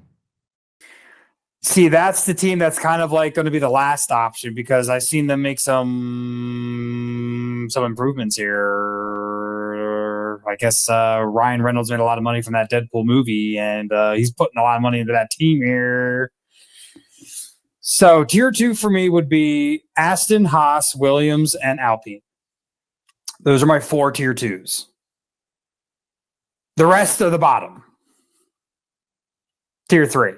See, that's the team that's kind of like going to be the last option because I've seen them make some improvements here. I guess Ryan Reynolds made a lot of money from that Deadpool movie, and he's putting a lot of money into that team here. So tier 2 for me would be Aston, Haas, Williams, and Alpine. Those are my 4 tier 2s. The rest are the bottom. Tier 3.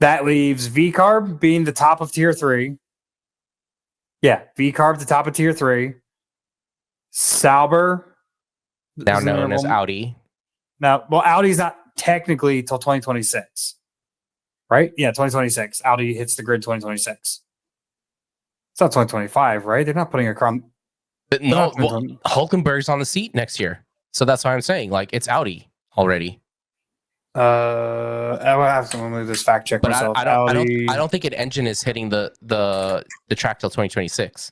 That leaves VCarb being the top of tier 3. Yeah, VCarb the top of tier 3. Sauber. Now known as Audi. Now, well, Audi's not technically till 2026. Right? Yeah, 2026. Audi hits the grid 2026. It's not 2025, right? They're not putting a car. No, Hulkenberg's on the seat next year. So that's why I'm saying, like, it's Audi already. I will have to move this fact check myself. I don't think an engine is hitting the track till 2026.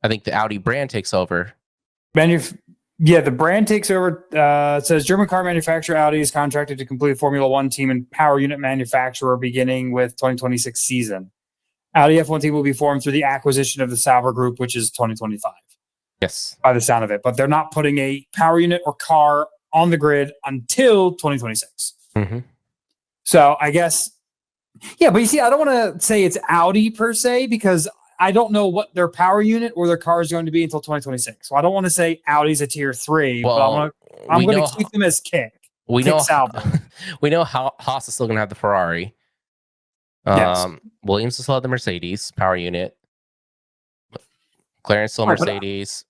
I think the Audi brand takes over. The brand takes over. It says German car manufacturer Audi is contracted to complete a Formula One team and power unit manufacturer beginning with 2026 season. Audi F1 team will be formed through the acquisition of the Sauber Group, which is 2025. Yes, by the sound of it, but they're not putting a power unit or car on the grid until 2026. Mm-hmm. So I guess, yeah, but you see, I don't want to say it's Audi per se because I don't know what their power unit or their car is going to be until 2026. So I don't want to say Audi's a tier 3, but I'm going to keep them as Kick. We know how Haas is still going to have the Ferrari. Yes. Williams will still have the Mercedes power unit. McLaren still Mercedes.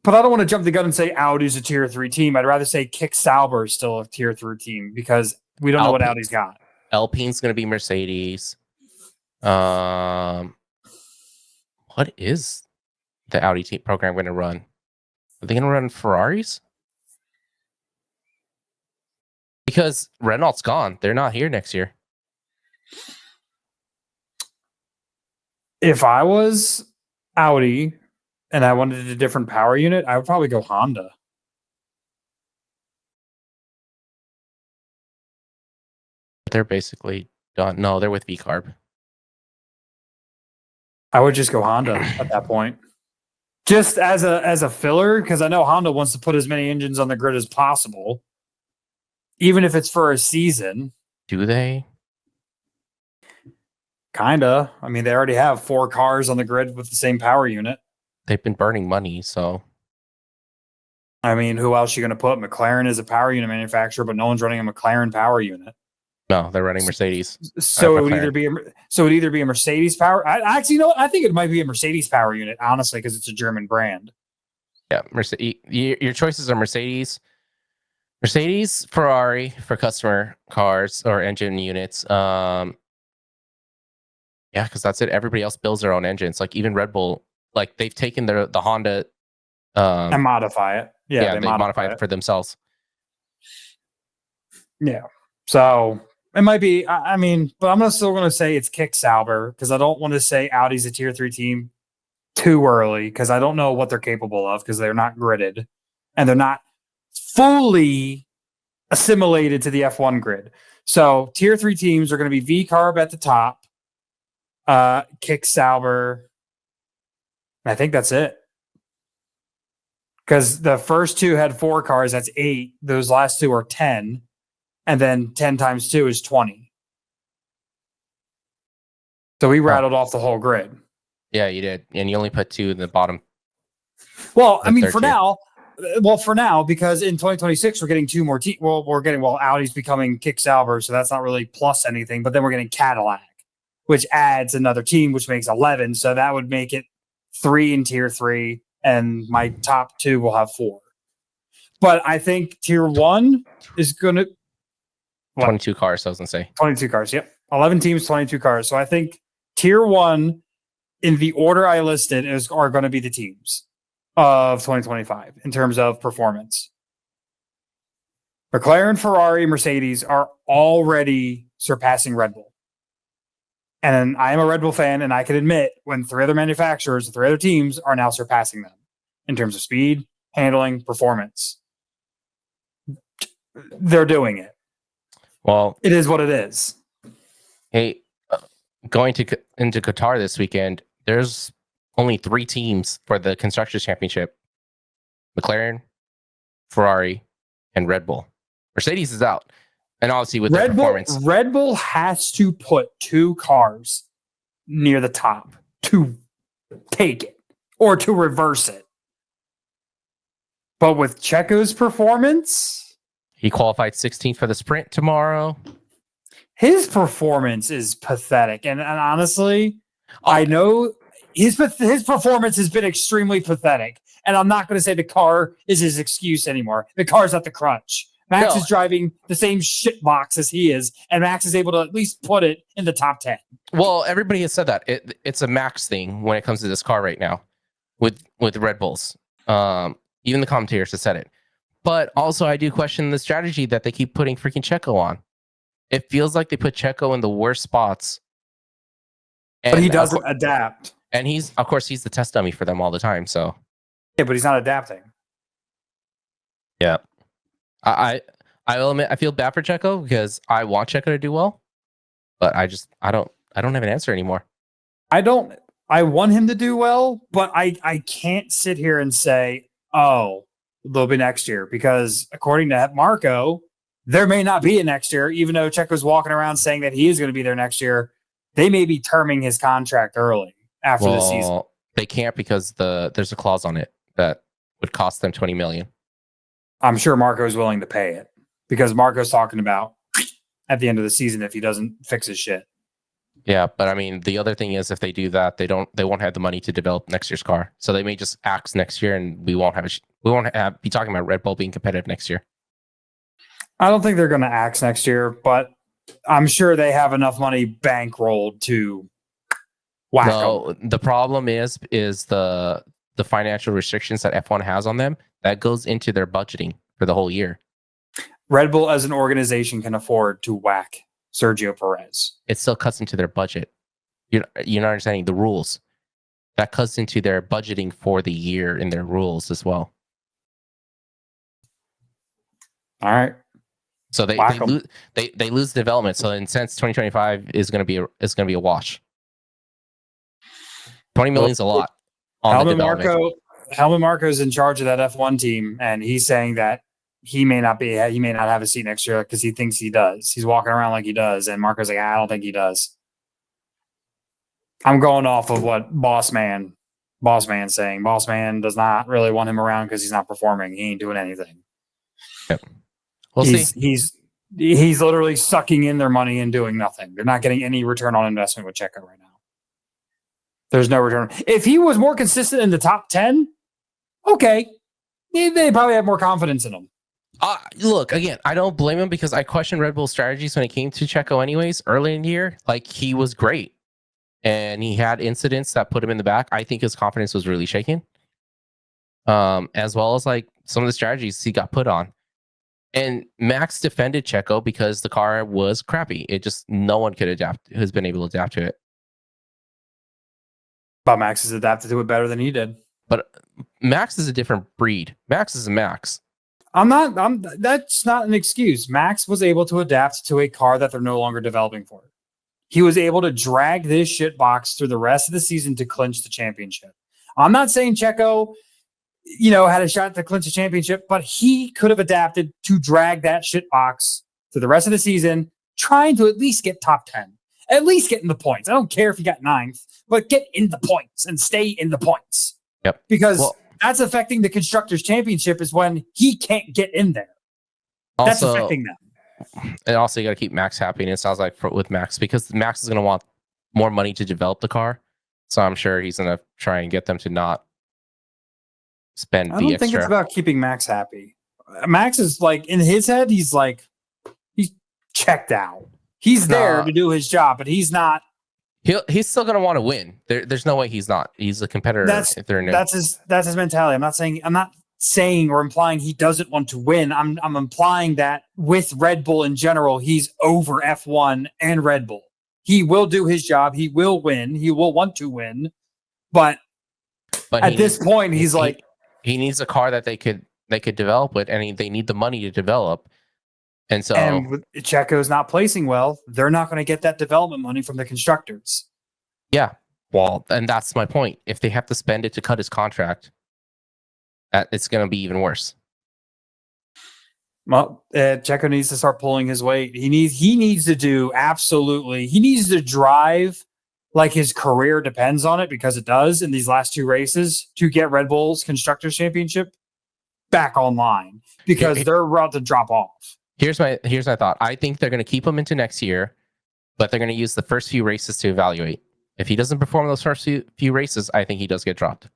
But I don't want to jump the gun and say Audi's a tier 3 team. I'd rather say Kick Sauber is still a tier 3 team because we don't know what Audi's got. Alpine's going to be Mercedes. What is the Audi team program going to run? Are they going to run Ferraris? Because Renault's gone. They're not here next year. If I was Audi and I wanted a different power unit, I would probably go Honda. They're basically done. No, they're with VCarb. I would just go Honda at that point. Just as a filler, because I know Honda wants to put as many engines on the grid as possible. Even if it's for a season. Do they? Kinda. I mean, they already have 4 cars on the grid with the same power unit. They've been burning money, so. I mean, who else are you going to put? McLaren is a power unit manufacturer, but no one's running a McLaren power unit. No, they're running Mercedes. So it would either be a Mercedes power. I actually, you know what? I think it might be a Mercedes power unit, honestly, because it's a German brand. Yeah, your choices are Mercedes, Ferrari for customer cars or engine units. Yeah, because that's it. Everybody else builds their own engines. Like even Red Bull, like they've taken the Honda and modify it. Yeah, they modify it for themselves. Yeah. So it might be. I mean, but I'm still going to say it's Kick Sauber because I don't want to say Audi's a tier 3 team too early because I don't know what they're capable of because they're not gridded and they're not fully assimilated to the F1 grid. So tier 3 teams are going to be V-Carb at the top, Kick Sauber. I think that's it. Because the first two had 4 cars, that's 8. Those last 2 are 10. And then 10 times 2 is 20. So we rattled off the whole grid. Yeah, you did. And you only put 2 in the bottom. Well, I mean, for now, because in 2026, we're getting 2 more teams. Well, Audi's becoming Kick Sauber, so that's not really plus anything. But then we're getting Cadillac, which adds another team, which makes 11. So that would make it 3 in tier 3. And my top 2 will have 4. But I think tier 1 is going to... 22 cars, I was going to say. 22 cars, yep. 11 teams, 22 cars. So I think tier 1, in the order I listed, are going to be the teams of 2025 in terms of performance. McLaren, Ferrari, Mercedes are already surpassing Red Bull. And I am a Red Bull fan, and I can admit when 3 other manufacturers, 3 other teams are now surpassing them in terms of speed, handling, performance. They're doing it. Well, it is what it is. Hey, going into Qatar this weekend, there's only 3 teams for the Constructors Championship. McLaren, Ferrari, and Red Bull. Mercedes is out. And obviously with their performance. Red Bull has to put 2 cars near the top to take it or to reverse it. But with Checo's performance... He qualified 16th for the sprint tomorrow. His performance is pathetic. And honestly, I know his performance has been extremely pathetic. And I'm not going to say the car is his excuse anymore. The car's at the crunch. Max is driving the same shit box as he is, and Max is able to at least put it in the top 10. Well, everybody has said that. It's a Max thing when it comes to this car right now with Red Bulls. Even the commentators have said it. But also, I do question the strategy that they keep putting freaking Checo on. It feels like they put Checo in the worst spots. But he doesn't adapt. And he's the test dummy for them all the time. So yeah, but he's not adapting. Yeah. I will admit I feel bad for Checo because I want Checo to do well, but I don't have an answer anymore. I want him to do well, but I can't sit here and say, oh, they'll be next year, because according to Marco, there may not be a next year, even though Checo's walking around saying that he is going to be there next year. They may be terming his contract early after the season. They can't because there's a clause on it that would cost them $20 million. I'm sure Marco's willing to pay it because Marco's talking about at the end of the season if he doesn't fix his shit. Yeah, but I mean, the other thing is if they do that, they won't have the money to develop next year's car. So they may just axe next year, and we won't be talking about Red Bull being competitive next year. I don't think they're going to axe next year, but I'm sure they have enough money bankrolled to whack them. The problem is the financial restrictions that F1 has on them. That goes into their budgeting for the whole year. Red Bull as an organization can afford to whack Sergio Perez. It still cuts into their budget. You're not understanding the rules. That cuts into their budgeting for the year in their rules as well. All right. So they lose development. So in a sense, 2025 is going to be a wash. 20 million is a lot on the development. Helmut Marko's in charge of that F1 team, and he's saying that he may not have a seat next year because he thinks he does. He's walking around like he does, and Marco's like, I don't think he does. I'm going off of what Boss Man's saying. Boss Man does not really want him around because he's not performing. He ain't doing anything. Yep. We'll see. He's literally sucking in their money and doing nothing. They're not getting any return on investment with Checo right now. There's no return. If he was more consistent in the top 10, okay, they probably have more confidence in him. Look, again, I don't blame him because I questioned Red Bull's strategies when it came to Checo anyways, early in the year. Like, he was great. And he had incidents that put him in the back. I think his confidence was really shaken. As well as, like, some of the strategies he got put on. And Max defended Checo because the car was crappy. It just no one could adapt who's been able to adapt to it. But Max has adapted to it better than he did. But Max is a different breed. Max is a Max. That's not an excuse. Max was able to adapt to a car that they're no longer developing for. He was able to drag this shit box through the rest of the season to clinch the championship. I'm not saying Checo, had a shot to clinch the championship, but he could have adapted to drag that shit box through the rest of the season, trying to at least get top 10, at least get in the points. I don't care if he got 9th, but get in the points and stay in the points. Yep. Because that's affecting the Constructors' Championship is when he can't get in there. That's affecting them. And also, you got to keep Max happy. And it sounds like with Max, because Max is going to want more money to develop the car. So I'm sure he's going to try and get them to not spend the extra. I don't think it's about keeping Max happy. Max is like, in his head, he's checked out. He's there to do his job, but he's not. He's still going to want to win. There's no way he's not. He's a competitor. That's his mentality. I'm not saying or implying he doesn't want to win. I'm implying that with Red Bull in general, he's over F1 and Red Bull. He will do his job. He will win. He will want to win. But at this point, he's like, he needs a car that they could develop with, and they need the money to develop. And so, and with Checo's not placing well, they're not going to get that development money from the constructors. Yeah, well, and that's my point. If they have to spend it to cut his contract, it's going to be even worse. Well, Checo needs to start pulling his weight. He needs to drive like his career depends on it, because it does in these last 2 races, to get Red Bull's Constructors' Championship back online, because they're about to drop off. Here's my thought. I think they're going to keep him into next year, but they're going to use the first few races to evaluate. If he doesn't perform those first few races, I think he does get dropped.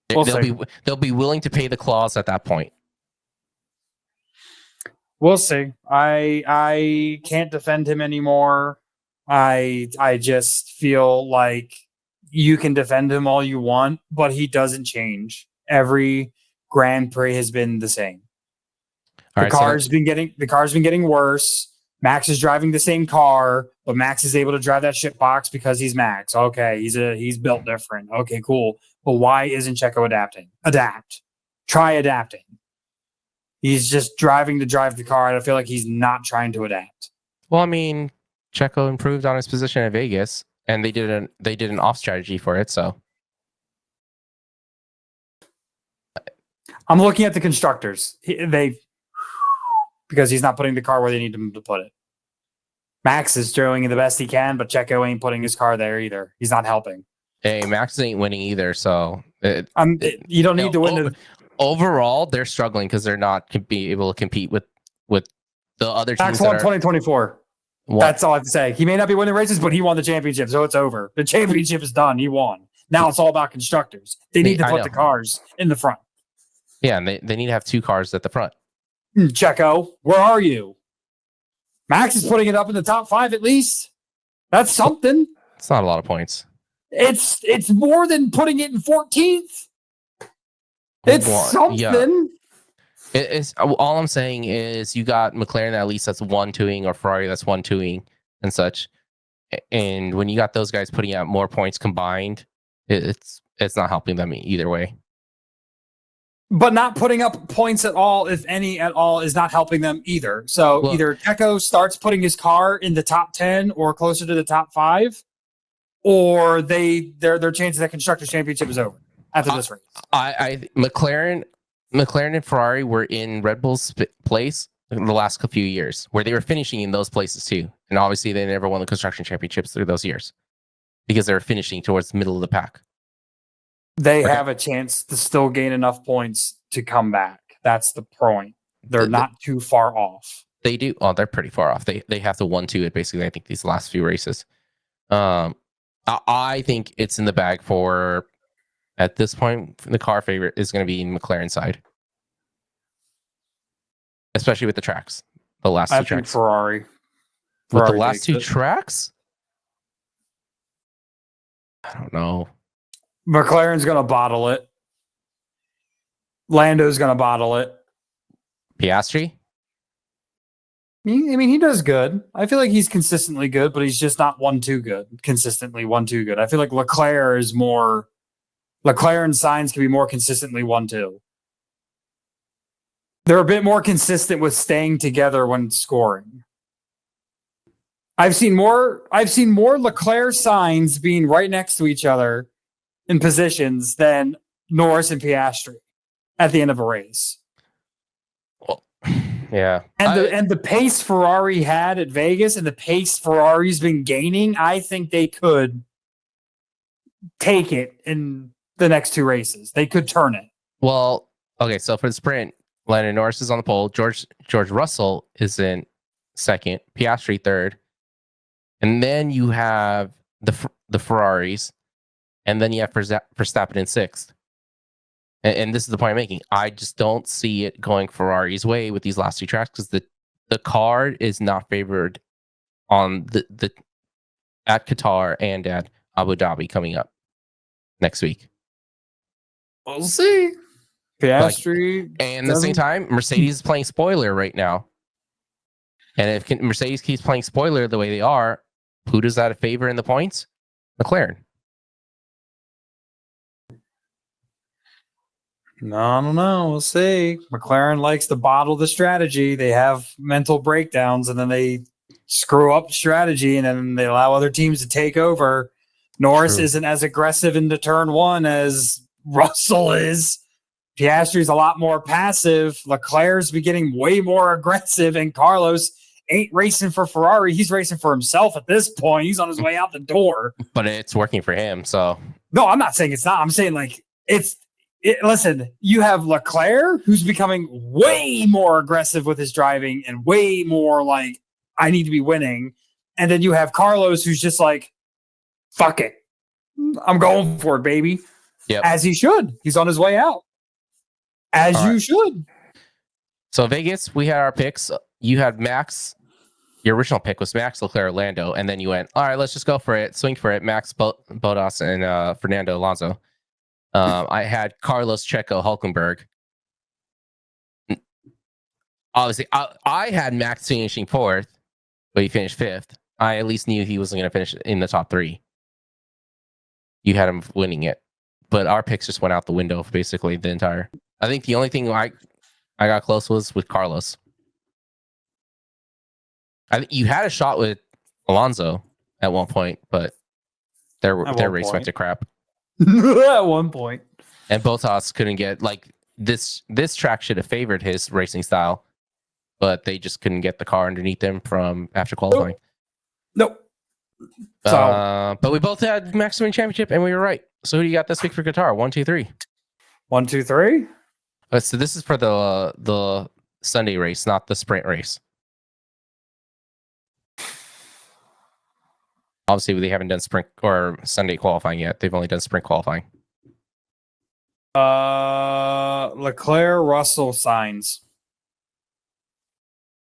They'll be willing to pay the clause at that point. We'll see. I can't defend him anymore. I just feel like you can defend him all you want, but he doesn't change. Every Grand Prix has been the same. The car's been getting worse. Max is driving the same car, but Max is able to drive that shit box because he's Max. Okay, he's built different. Okay, cool. But why isn't Checo adapting? Adapt. Try adapting. He's just driving to drive the car. I feel like he's not trying to adapt. Well, I mean, Checo improved on his position at Vegas, and they did an off strategy for it. So I'm looking at the constructors. Because he's not putting the car where they need him to put it. Max is doing the best he can, but Checo ain't putting his car there either. He's not helping. Hey, Max ain't winning either, so you don't need to win. Overall, they're struggling because they're not be able to compete with the other teams. Max won 2024. That's all I have to say. He may not be winning races, but he won the championship, so it's over. The championship is done. He won. Now it's all about constructors. They need to put the cars in the front. Yeah, and they need to have 2 cars at the front. Checo, where are you? Max is putting it up in the top 5 at least. That's something. It's not a lot of points. It's more than putting it in 14th. It's something. Yeah. It's all I'm saying is you got McLaren at least that's 1-2ing, or Ferrari that's 1-2ing and such. And when you got those guys putting out more points combined, it's not helping them either way. But not putting up points at all, if any at all, is not helping them either. So either Checo starts putting his car in the top 10 or closer to the top 5, or their chance of that Constructors' Championship is over after this race. McLaren and Ferrari were in Red Bull's place in the last few years, where they were finishing in those places too. And obviously they never won the Construction Championships through those years because they were finishing towards the middle of the pack. They have a chance to still gain enough points to come back. That's the point. They're not too far off. They do. Oh, they're pretty far off. They have to 1-2 it basically, I think, these last few races. I think it's in the bag for, at this point, the car favorite is going to be in McLaren side. Especially with the tracks. The last 2 tracks. Ferrari. With the last 2 tracks? I don't know. McLaren's going to bottle it. Lando's going to bottle it. Piastri? I mean, he does good. I feel like he's consistently good, but he's just not 1-2 good. Consistently 1-2 good. I feel like Leclerc is more. Leclerc and Sainz can be more consistently 1-2. They're a bit more consistent with staying together when scoring. I've seen more Leclerc Sainz being right next to each other in positions than Norris and Piastri at the end of a race. Well, yeah. And the pace Ferrari had at Vegas and the pace Ferrari's been gaining, I think they could take it in the next two races. They could turn it. Well, okay, so for the sprint, Lando Norris is on the pole. George Russell is in second. Piastri third. And then you have the Ferraris. And then you have Verstappen in sixth. And this is the point I'm making. I just don't see it going Ferrari's way with these last two tracks because the car is not favored on the at Qatar and at Abu Dhabi coming up next week. We'll see. Piastri. And at the same time, Mercedes is playing spoiler right now. And if Mercedes keeps playing spoiler the way they are, who does that favor in the points? McLaren. No, I don't know. We'll see. McLaren likes to bottle the strategy. They have mental breakdowns and then they screw up the strategy and then they allow other teams to take over. Norris isn't as aggressive into turn one as Russell is. Piastri's a lot more passive. Leclerc's getting way more aggressive, and Carlos ain't racing for Ferrari. He's racing for himself at this point. He's on his way out the door. But it's working for him, so. No, I'm not saying it's not. I'm saying, like, listen, you have Leclerc, who's becoming way more aggressive with his driving and way more like, I need to be winning. And then you have Carlos, who's just like, fuck it. I'm going for it, baby. Yep. As he should. He's on his way out. As you should. So Vegas, we had our picks. You had Max. Your original pick was Max, Leclerc, Lando. And then you went, all right, let's just go for it. Swing for it. Max, Bottas, and Fernando Alonso. I had Carlos, Checo, Hulkenberg. Obviously, I had Max finishing fourth, but he finished fifth. I at least knew he wasn't going to finish in the top three. You had him winning it. But our picks just went out the window, basically, the entire... I think the only thing I got close was with Carlos. I think you had a shot with Alonso at one point, but their race went to crap. At one point. And Bottas couldn't get, like, this track should have favored his racing style, but they just couldn't get the car underneath them from after qualifying. Nope. But we both had Max winning championship, and we were right. So who do you got this week for Qatar? 1, 2, 3. 1, 2, 3. So this is for the Sunday race, not the sprint race. Obviously, they haven't done sprint or Sunday qualifying yet. They've only done sprint qualifying. Leclerc, Russell, Sainz.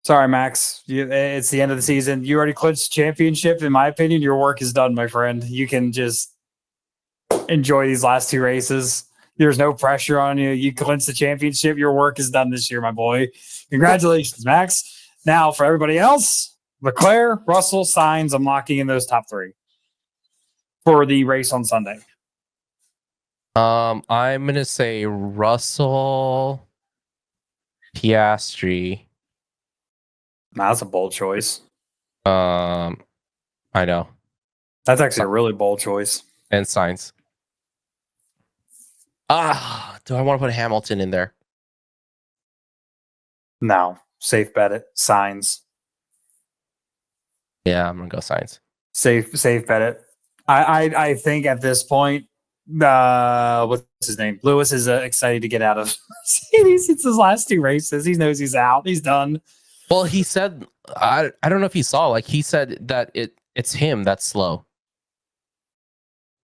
Sorry, Max. It's the end of the season. You already clinched championship. In my opinion, your work is done, my friend. You can just enjoy these last two races. There's no pressure on you. You clinched the championship. Your work is done this year, my boy. Congratulations, Max. Now, for everybody else, Leclerc, Russell, Sainz, I'm locking in those top three for the race on Sunday. I'm going to say Russell, Piastri. That's a bold choice. I know. That's actually a really bold choice. And Sainz. Do I want to put Hamilton in there? No. Safe bet it. Sainz. Yeah, I'm gonna go Sainz. Safe bet it. I think at this point, what's his name? Lewis is excited to get out of Mercedes. It's his last two races. He knows he's out. He's done. Well, he said, I don't know if he saw, like he said that it's him that's slow.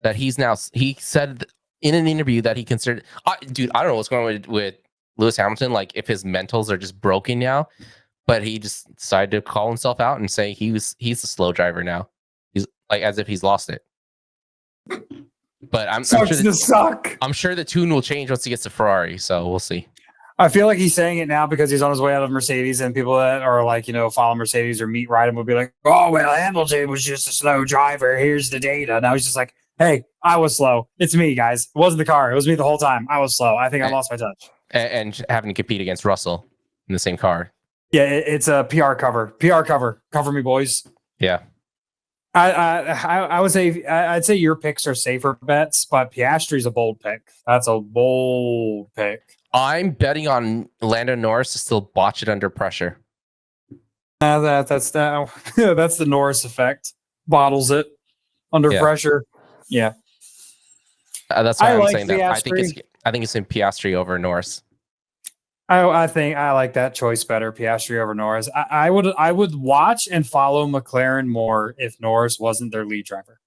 That he said in an interview that he considered, dude, I don't know what's going on with Lewis Hamilton. Like if his mentals are just broken now, but he just decided to call himself out and say he's a slow driver now. He's like as if he's lost it. But I'm Sucks sure to suck. I'm sure the tune will change once he gets to Ferrari. So we'll see. I feel like he's saying it now because he's on his way out of Mercedes, and people that are like, follow Mercedes or meet ride him will be like, oh, well, Hamilton was just a slow driver. Here's the data. Now he's just like, hey, I was slow. It's me, guys. It wasn't the car. It was me the whole time. I was slow. I think I lost my touch. And having to compete against Russell in the same car. Yeah, it's a PR cover. PR cover. Cover me, boys. Yeah. I would say I'd say your picks are safer bets, but Piastri's a bold pick. That's a bold pick. I'm betting on Lando Norris to still botch it under pressure. That's the Norris effect. Bottles it under pressure. Yeah, that's why I'm like saying Piastri. that. I think it's in Piastri over Norris. I think I like that choice better, Piastri over Norris. I would watch and follow McLaren more if Norris wasn't their lead driver,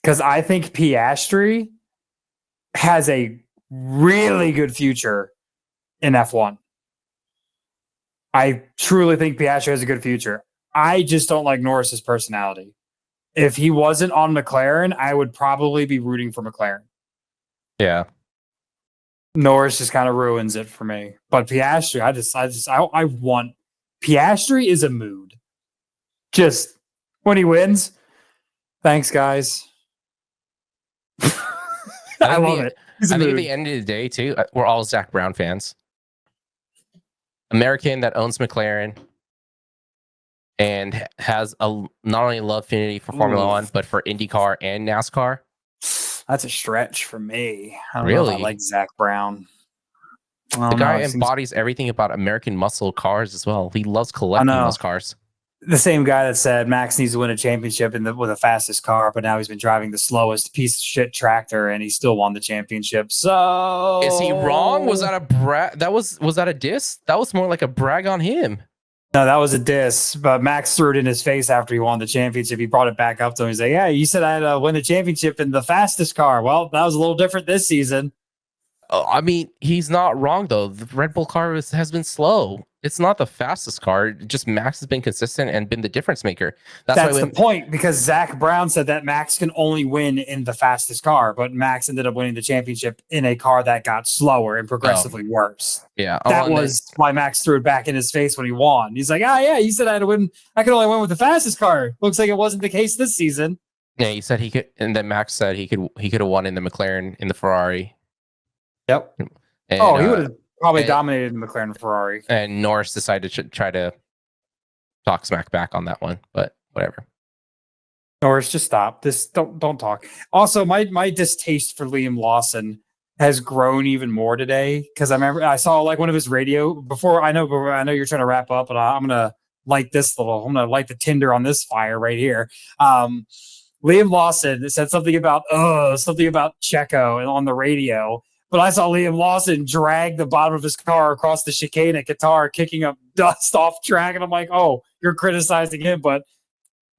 because I think Piastri has a really good future in F1. I truly think Piastri has a good future. I just don't like Norris's personality. If he wasn't on McLaren, I would probably be rooting for McLaren. Yeah. Norris just kind of ruins it for me. But Piastri, I want Piastri is a mood. Just when he wins, thanks, guys. I love it. I think at the end of the day, too, we're all Zach Brown fans. American that owns McLaren and has not only love affinity for Formula One, but for IndyCar and NASCAR. That's a stretch for me. I don't really know if I like Zach Brown. The guy embodies everything about American muscle cars as well. He loves collecting those cars. The same guy that said Max needs to win a championship with the fastest car, but now he's been driving the slowest piece of shit tractor, and he still won the championship. So is he wrong? Was that a was that a diss? That was more like a brag on him. No, that was a diss. But Max threw it in his face after he won the championship. He brought it back up to him. He's like, "Yeah, you said I had to win the championship in the fastest car. Well, that was a little different this season." I mean, he's not wrong though. The Red Bull car has been slow. It's not the fastest car. Just Max has been consistent and been the difference maker. That's the point, because Zach Brown said that Max can only win in the fastest car, but Max ended up winning the championship in a car that got slower and progressively worse. Yeah, that was why Max threw it back in his face when he won. He's like, yeah, you said I had to win. I could only win with the fastest car. Looks like it wasn't the case this season. Yeah, he said he could, and then Max said he could have won in the McLaren, in the Ferrari. Yep. And, he would have probably dominated the McLaren Ferrari. And Norris decided to try to talk smack back on that one, but whatever. Norris, just stop. Don't talk. Also, my distaste for Liam Lawson has grown even more today, because I saw like one of his radio before. I know you're trying to wrap up, but I'm gonna light the tinder on this fire right here. Liam Lawson said something about Checo on the radio. But I saw Liam Lawson drag the bottom of his car across the chicane at Qatar, kicking up dust off track. And I'm like, oh, you're criticizing him. But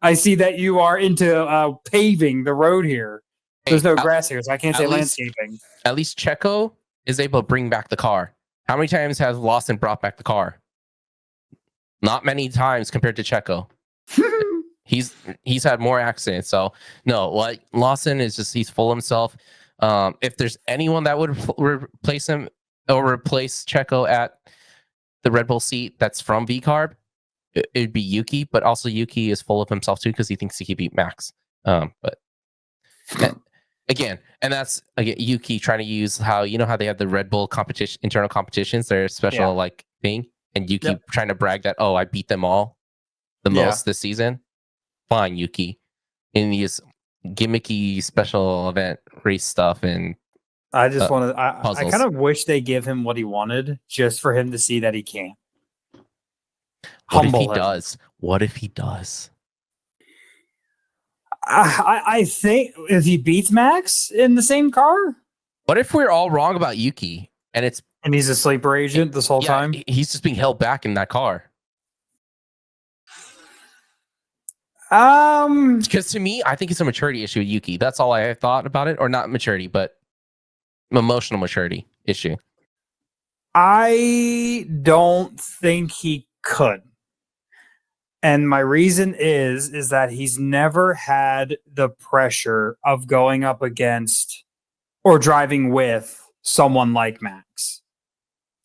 I see that you are into paving the road here. There's no grass here, so I can't say landscaping. At least Checo is able to bring back the car. How many times has Lawson brought back the car? Not many times compared to Checo. He's had more accidents. So, no, like Lawson is just, he's full of himself. If there's anyone that would replace him or replace Checo at the Red Bull seat that's from VCarb, it'd be Yuki. But also Yuki is full of himself too, because he thinks he could beat Max. But that's Yuki trying to use how they have the Red Bull internal competitions, their special like thing, and Yuki trying to brag that, oh, I beat them all the most this season. Fine, Yuki, in these gimmicky special event race stuff, and I just want to. I kind of wish they give him what he wanted, just for him to see that he can. What if he does? What if he does? I think if he beats Max in the same car. What if we're all wrong about Yuki and he's a sleeper agent this whole time? He's just being held back in that car. Because to me, I think it's a maturity issue with Yuki. That's all I thought about it, or not maturity, but emotional maturity issue. I don't think he could. And my reason is that he's never had the pressure of going up against or driving with someone like Max.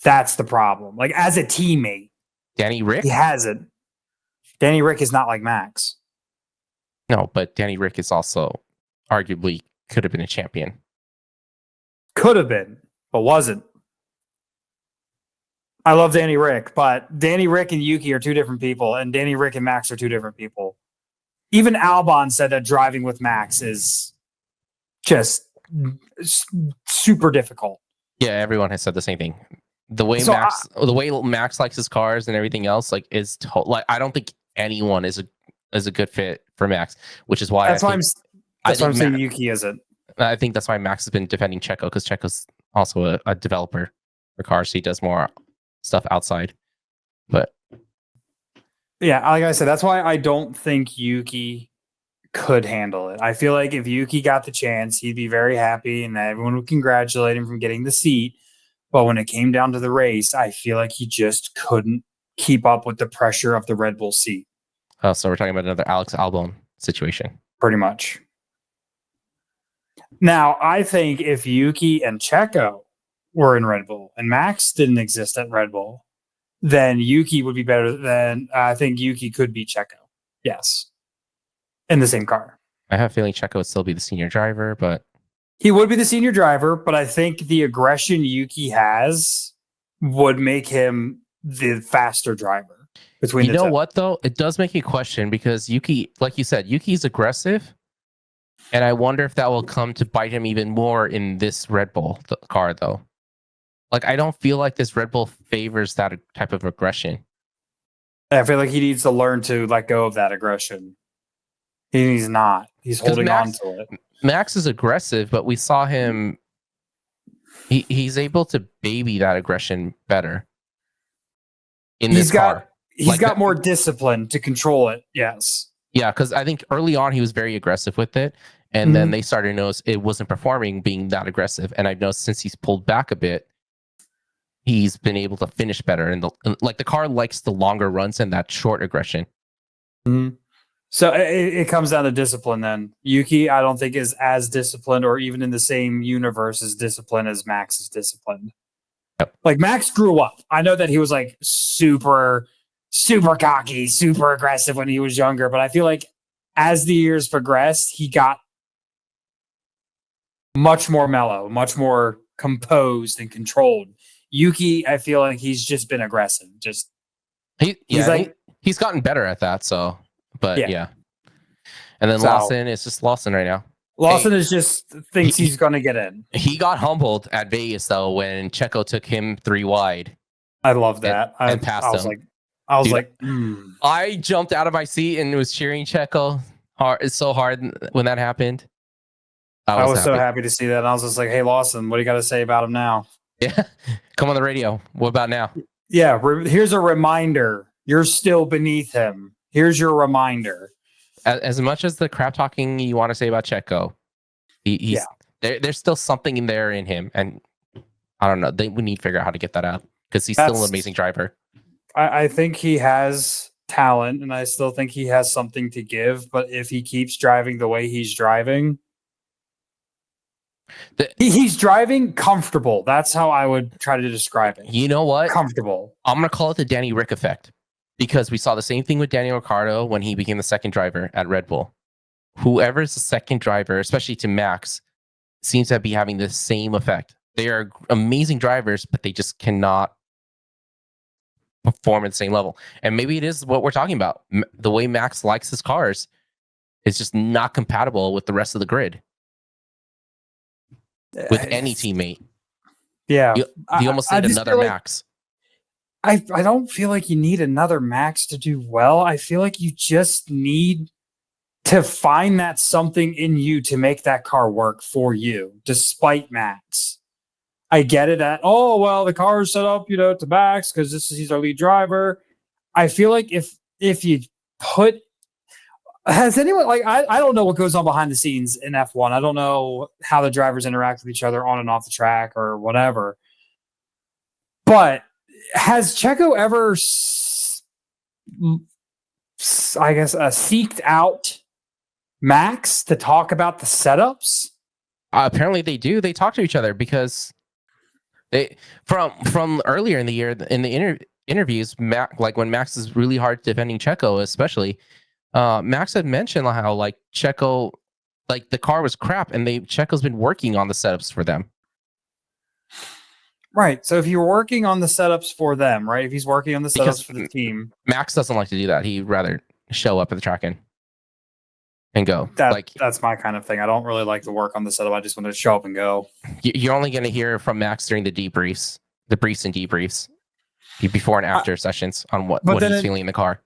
That's the problem. Like as a teammate, Danny Rick? he hasn't. Danny Rick is not like Max. No, but Danny Rick is also arguably could have been a champion. Could have been, but wasn't. I love Danny Rick, but Danny Rick and Yuki are two different people, and Danny Rick and Max are two different people. Even Albon said that driving with Max is just super difficult. Yeah, everyone has said the same thing. The way Max likes his cars and everything else, like like I don't think anyone is a good fit for Max, which is why that's why I'm saying Yuki isn't. I think that's why Max has been defending Checo, because Checo's also a developer for cars, so he does more stuff outside. But yeah, like I said, that's why I don't think Yuki could handle it. I feel like if Yuki got the chance, he'd be very happy and everyone would congratulate him from getting the seat. But when it came down to the race, I feel like he just couldn't keep up with the pressure of the Red Bull seat. Oh, so we're talking about another Alex Albon situation. Pretty much. Now, I think if Yuki and Checo were in Red Bull and Max didn't exist at Red Bull, then Yuki would be better than I think Yuki could beat Checo. Yes. In the same car. I have a feeling Checo would still be the senior driver, but he would be the senior driver, but I think the aggression Yuki has would make him the faster driver between you the know two. What though? It does make me question, because Yuki, like you said, Yuki's aggressive. And I wonder if that will come to bite him even more in this Red Bull car, though. Like, I don't feel like this Red Bull favors that type of aggression. I feel like he needs to learn to let go of that aggression. He's not. He's holding on to it. Max is aggressive, but we saw him. He's able to baby that aggression better. He's got more discipline to control it. Yes. Yeah, because I think early on he was very aggressive with it, and then they started to notice it wasn't performing being that aggressive. And I've noticed since he's pulled back a bit, he's been able to finish better. And the car likes the longer runs and that short aggression. Mm-hmm. So it comes down to discipline then. Yuki, I don't think is as disciplined or even in the same universe as disciplined as Max is disciplined. Yep. Like Max grew up. I know that he was like super cocky, super aggressive when he was younger, but I feel like as the years progressed, he got much more mellow, much more composed and controlled. Yuki, I feel like he's just been aggressive. He's gotten better at that. So, but yeah. And then Lawson is just Lawson right now. Lawson is just thinks he's going to get in. He got humbled at Vegas though when Checo took him 3 wide. I love that. And passed him. I was I jumped out of my seat and was cheering Checo hard. It's so hard when that happened. I was so happy to see that. And I was just like, hey, Lawson, what do you got to say about him now? Yeah. Come on the radio. What about now? Yeah. Here's a reminder. You're still beneath him. Here's your reminder. As much as the crap talking you want to say about Checo, there's still something in there in him. And I don't know. We need to figure out how to get that out, because he's still an amazing driver. I think he has talent, and I still think he has something to give. But if he keeps driving the way he's driving, he's driving comfortable. That's how I would try to describe it. You know what? Comfortable. I'm going to call it the Danny Rick effect, because we saw the same thing with Daniel Ricciardo when he became the second driver at Red Bull. Whoever's the second driver, especially to Max, seems to be having the same effect. They are amazing drivers, but they just cannot perform at the same level. And maybe it is what we're talking about. The way Max likes his cars is just not compatible with the rest of the grid. With any teammate. Yeah. You almost said another Max. I don't feel like you need another Max to do well. I feel like you just need to find that something in you to make that car work for you, despite Max. I get it at, the car is set up, to Max because he's our lead driver. I feel like if you has anyone I don't know what goes on behind the scenes in F1. I don't know how the drivers interact with each other on and off the track or whatever. But has Checo ever I guess, seeked out Max to talk about the setups? Apparently they do. They talk to each other because they from earlier in the year in the interviews, like when Max is really hard defending Checo, especially. Max had mentioned how like Checo, like the car was crap, and Checo's been working on the setups for them. Right. So if you're working on the setups for them, right? If he's working on the setups for the team, Max doesn't like to do that. He'd rather show up at the track and go. That's my kind of thing. I don't really like to work on the setup. I just want to show up and go. You're only going to hear from Max during the debriefs, the briefs and debriefs, before and after sessions on what he's feeling in the car.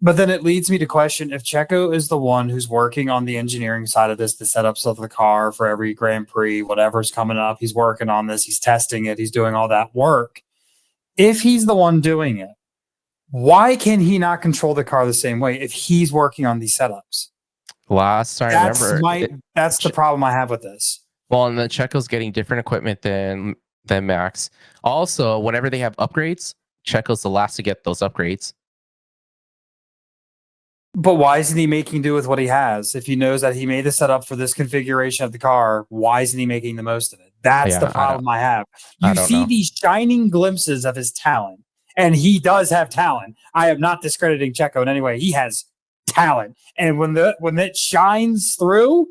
But then it leads me to question if Checo is the one who's working on the engineering side of this, the setups of the car for every Grand Prix, whatever's coming up, he's working on this, he's testing it, he's doing all that work. If he's the one doing it, why can he not control the car the same way if he's working on these setups? Last I remember, that's the problem I have with this. Well, and then Checo's getting different equipment than Max. Also, whenever they have upgrades, Checo's the last to get those upgrades. But why isn't he making do with what he has? If he knows that he made the setup for this configuration of the car, why isn't he making the most of it? That's the problem I have. You see these shining glimpses of his talent, and he does have talent. I am not discrediting Checo in any way. He has talent. And when it shines through,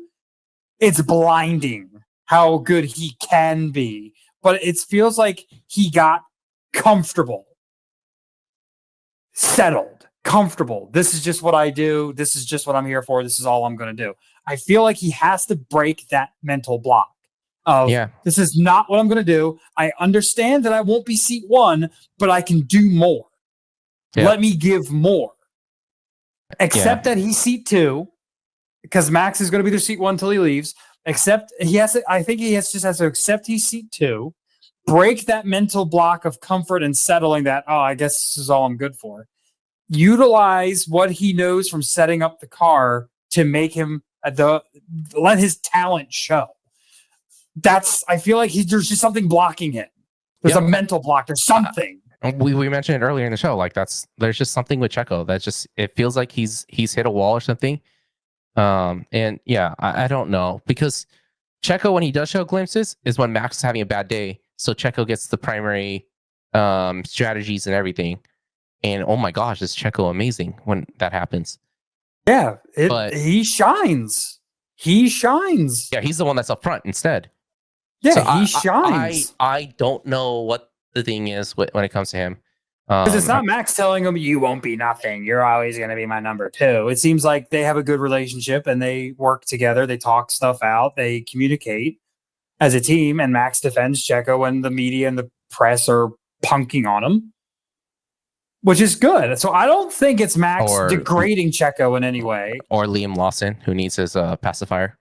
it's blinding how good he can be. But it feels like he got comfortable, settled. Comfortable. This is just what I do. This is just what I'm here for. This is all I'm going to do. I feel like he has to break that mental block of this is not what I'm going to do. I understand that I won't be seat one, but I can do more. Yeah. Let me give more. Except that he's seat two, because Max is going to be their seat one until he leaves. Except I think he just has to accept he's seat two, break that mental block of comfort and settling that, I guess this is all I'm good for. Utilize what he knows from setting up the car to make him let his talent show. I feel like there's just something blocking him. There's a mental block. There's something. We mentioned it earlier in the show. Like there's just something with Checo that just it feels like he's hit a wall or something. And I don't know, because Checo, when he does show glimpses, is when Max is having a bad day. So Checo gets the primary strategies and everything. And oh my gosh, is Checo amazing when that happens? Yeah, he shines. He shines. Yeah, he's the one that's up front instead. Yeah, so he shines. I don't know what the thing is when it comes to him. Because it's not Max telling him, you won't be nothing. You're always going to be my number two. It seems like they have a good relationship and they work together. They talk stuff out. They communicate as a team. And Max defends Checo when the media and the press are punking on him, which is good. So I don't think it's Max degrading Checo in any way. Or Liam Lawson, who needs his pacifier.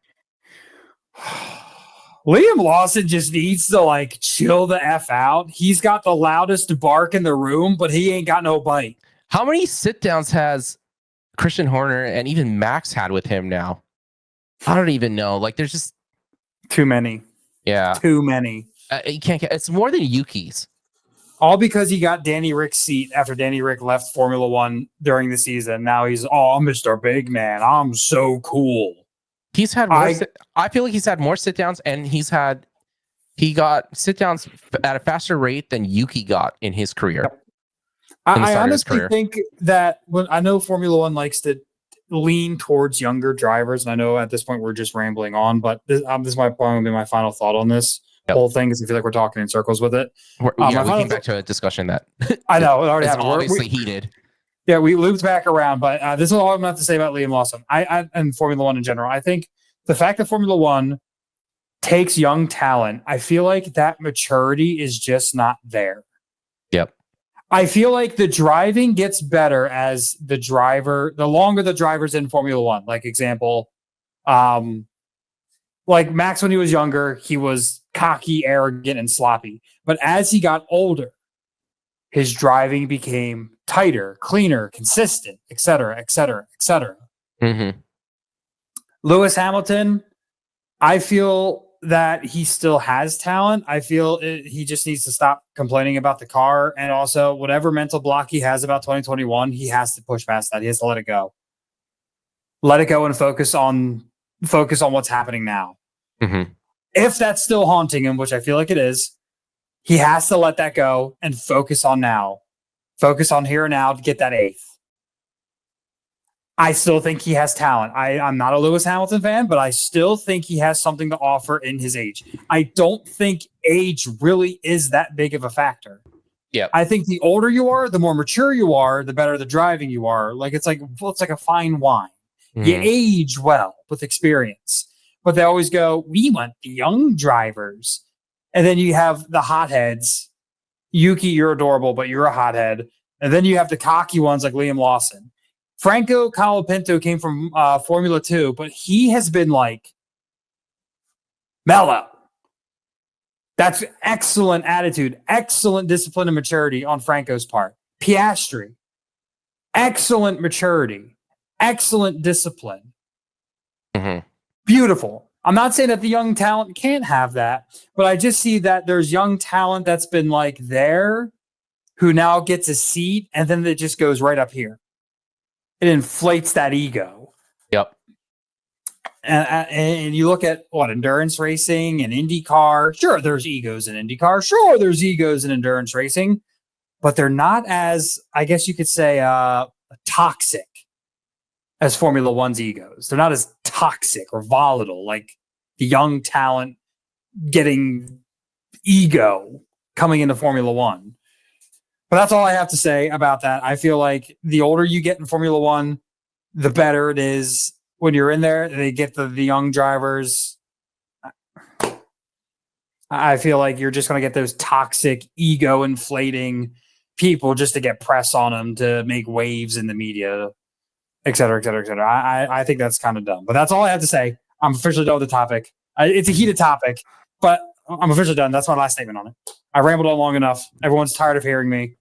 Liam Lawson just needs to chill the F out. He's got the loudest bark in the room, but he ain't got no bite. How many sit downs has Christian Horner and even Max had with him now? I don't even know. There's just too many. Yeah. Too many. You can't. It's more than Yuki's. All because he got Danny Rick's seat after Danny Rick left Formula One during the season. Now he's, I'm Mr. Big Man. I'm so cool. He's had more I feel like he's had more sit downs, and he got sit downs at a faster rate than Yuki got in his career. I honestly think that I know Formula One likes to lean towards younger drivers, and I know at this point we're just rambling on, but this is my point, be my final thought on this whole thing, because I feel like we're talking in circles with it. We came back to a discussion that I know it already happened. Obviously heated. Yeah, we looped back around, but this is all I'm going to have to say about Liam Lawson. And Formula One in general. I think the fact that Formula One takes young talent, I feel like that maturity is just not there. Yep. I feel like the driving gets better as the longer the driver's in Formula One. Like example, like Max when he was younger, he was cocky, arrogant, and sloppy. But as he got older, his driving became tighter, cleaner, consistent, et cetera, et cetera, et cetera. Mm-hmm. Lewis Hamilton, I feel that he still has talent. I feel he just needs to stop complaining about the car, and also whatever mental block he has about 2021, he has to push past that. He has to let it go. Let it go and focus on what's happening now. Mm-hmm. If that's still haunting him, which I feel like it is, he has to let that go and focus on now. Focus on here and now to get that 8th. I still think he has talent. I'm not a Lewis Hamilton fan, but I still think he has something to offer in his age. I don't think age really is that big of a factor. Yeah. I think the older you are, the more mature you are, the better the driving you are. Like it's like a fine wine. You age well with experience. But they always go, we want the young drivers. And then you have the hotheads. Yuki, you're adorable, but you're a hothead. And then you have the cocky ones like Liam Lawson. Franco Colapinto came from Formula 2, but he has been like mellow. That's excellent attitude, excellent discipline and maturity on Franco's part. Piastri, excellent maturity, excellent discipline. Mm-hmm. Beautiful. I'm not saying that the young talent can't have that, but I just see that there's young talent that's been like there who now gets a seat and then it just goes right up here. It inflates that ego. Yep. And you look at what endurance racing and IndyCar. Sure, there's egos in IndyCar. Sure, there's egos in endurance racing, but they're not as, I guess you could say, toxic as Formula One's egos. They're not as toxic or volatile like the young talent getting ego coming into Formula One. But that's all I have to say about that. I feel like the older you get in Formula One, the better it is when you're in there. They get the young drivers. I feel like you're just going to get those toxic, ego-inflating people just to get press on them to make waves in the media, et cetera, et cetera, et cetera. I think that's kind of dumb. But that's all I have to say. I'm officially done with the topic. It's a heated topic, but I'm officially done. That's my last statement on it. I rambled on long enough. Everyone's tired of hearing me.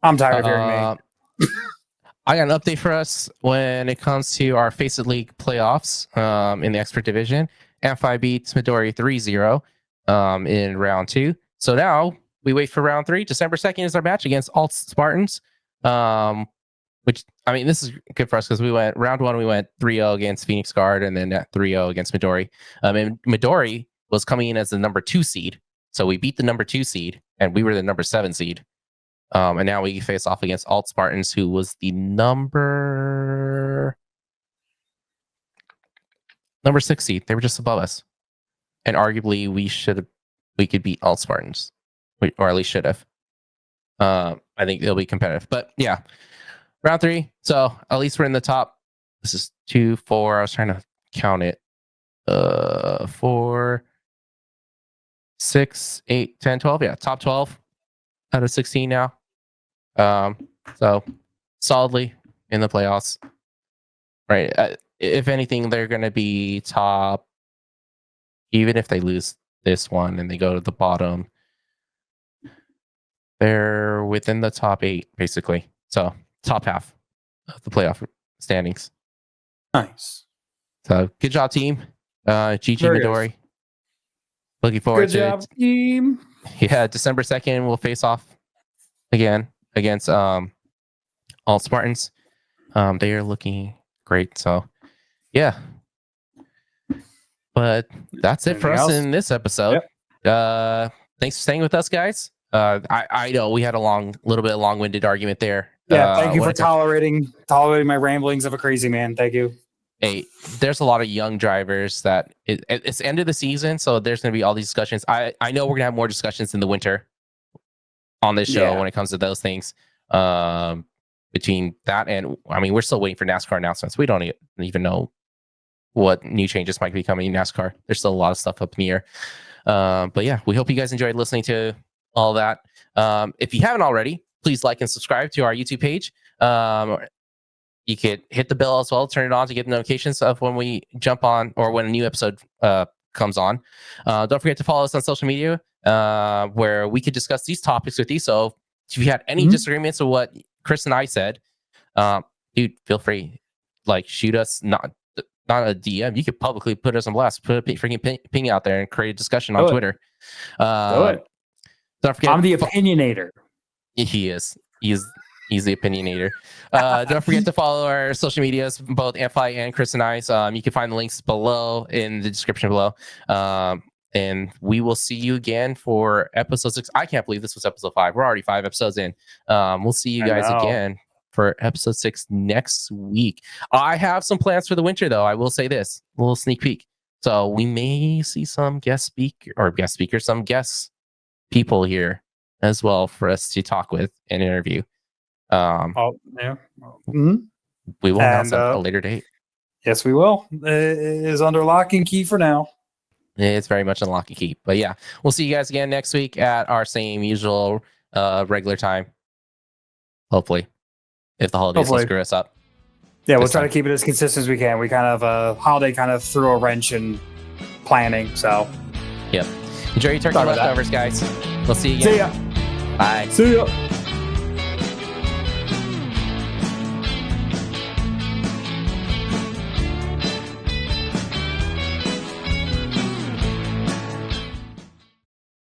I'm tired of hearing me. I got an update for us when it comes to our Face It League playoffs in the expert division. Amplify beats Midori 3-0 in round 2. So now we wait for round 3. December 2nd is our match against Alt Spartans. Which, I mean, this is good for us because we went round 1, we went 3-0 against Phoenix Guard and then 3-0 against Midori. And Midori was coming in as the number 2 seed. So we beat the number 2 seed and we were the number 7 seed. And now we face off against Alt Spartans, who was the number 6 seed. They were just above us. And arguably we could beat Alt Spartans. Or at least should have. I think it'll be competitive. But yeah. Round 3. So at least we're in the top. This is 2, 4. I was trying to count it. 4, 6, 8, 10, 12. Yeah, top 12 out of 16 now. So solidly in the playoffs. Right. If anything, they're going to be top, even if they lose this one and they go to the bottom. They're within the top 8, basically. So top half of the playoff standings. Nice. So good job, team. GG Very Midori. nice. Looking forward Good to job, it. team. Yeah, December 2nd, we'll face off again against Alt Spartans. They are looking great. So, yeah. But that's it for us in this episode. Yep. Thanks for staying with us, guys. I know we had a little bit long-winded argument there. Yeah, thank you for tolerating my ramblings of a crazy man. Thank you. Hey, there's a lot of young drivers that it's the end of the season, so there's going to be all these discussions. I know we're going to have more discussions in the winter on this show when it comes to those things. Between that and, I mean, we're still waiting for NASCAR announcements. We don't even know what new changes might be coming in NASCAR. There's still a lot of stuff up in the air. But yeah, we hope you guys enjoyed listening to all that. If you haven't already, please like and subscribe to our YouTube page. You could hit the bell as well, turn it on to get notifications of when we jump on or when a new episode comes on. Don't forget to follow us on social media where we could discuss these topics with you. So if you had any disagreements with what Chris and I said, dude, feel free. Like, shoot us, not not a DM. You could publicly put us on blast, put a freaking ping out there, and create a discussion on Do it. Twitter. Do it. Don't forget, I'm the opinionator. He is. He's the opinionator. Don't forget to follow our social medias, both Amplify and Chris and I's. You can find the links below in the description below. And we will see you again for episode 6. I can't believe this was episode 5. We're already 5 episodes in. We'll see you guys again for episode 6 next week. I have some plans for the winter, though. I will say this, a little sneak peek. So we may see some guest people here as well for us to talk with and interview. We will announce at a later date. Yes, we will. It is under lock and key for now. It's very much on lock and key. But yeah, we'll see you guys again next week at our same usual regular time. Hopefully, if the holidays don't screw us up. Yeah, we'll try to keep it as consistent as we can. We kind of holiday kind of threw a wrench in planning. So, yep. Enjoy your turkey leftovers, guys. We'll see you again. See ya. Bye. See ya.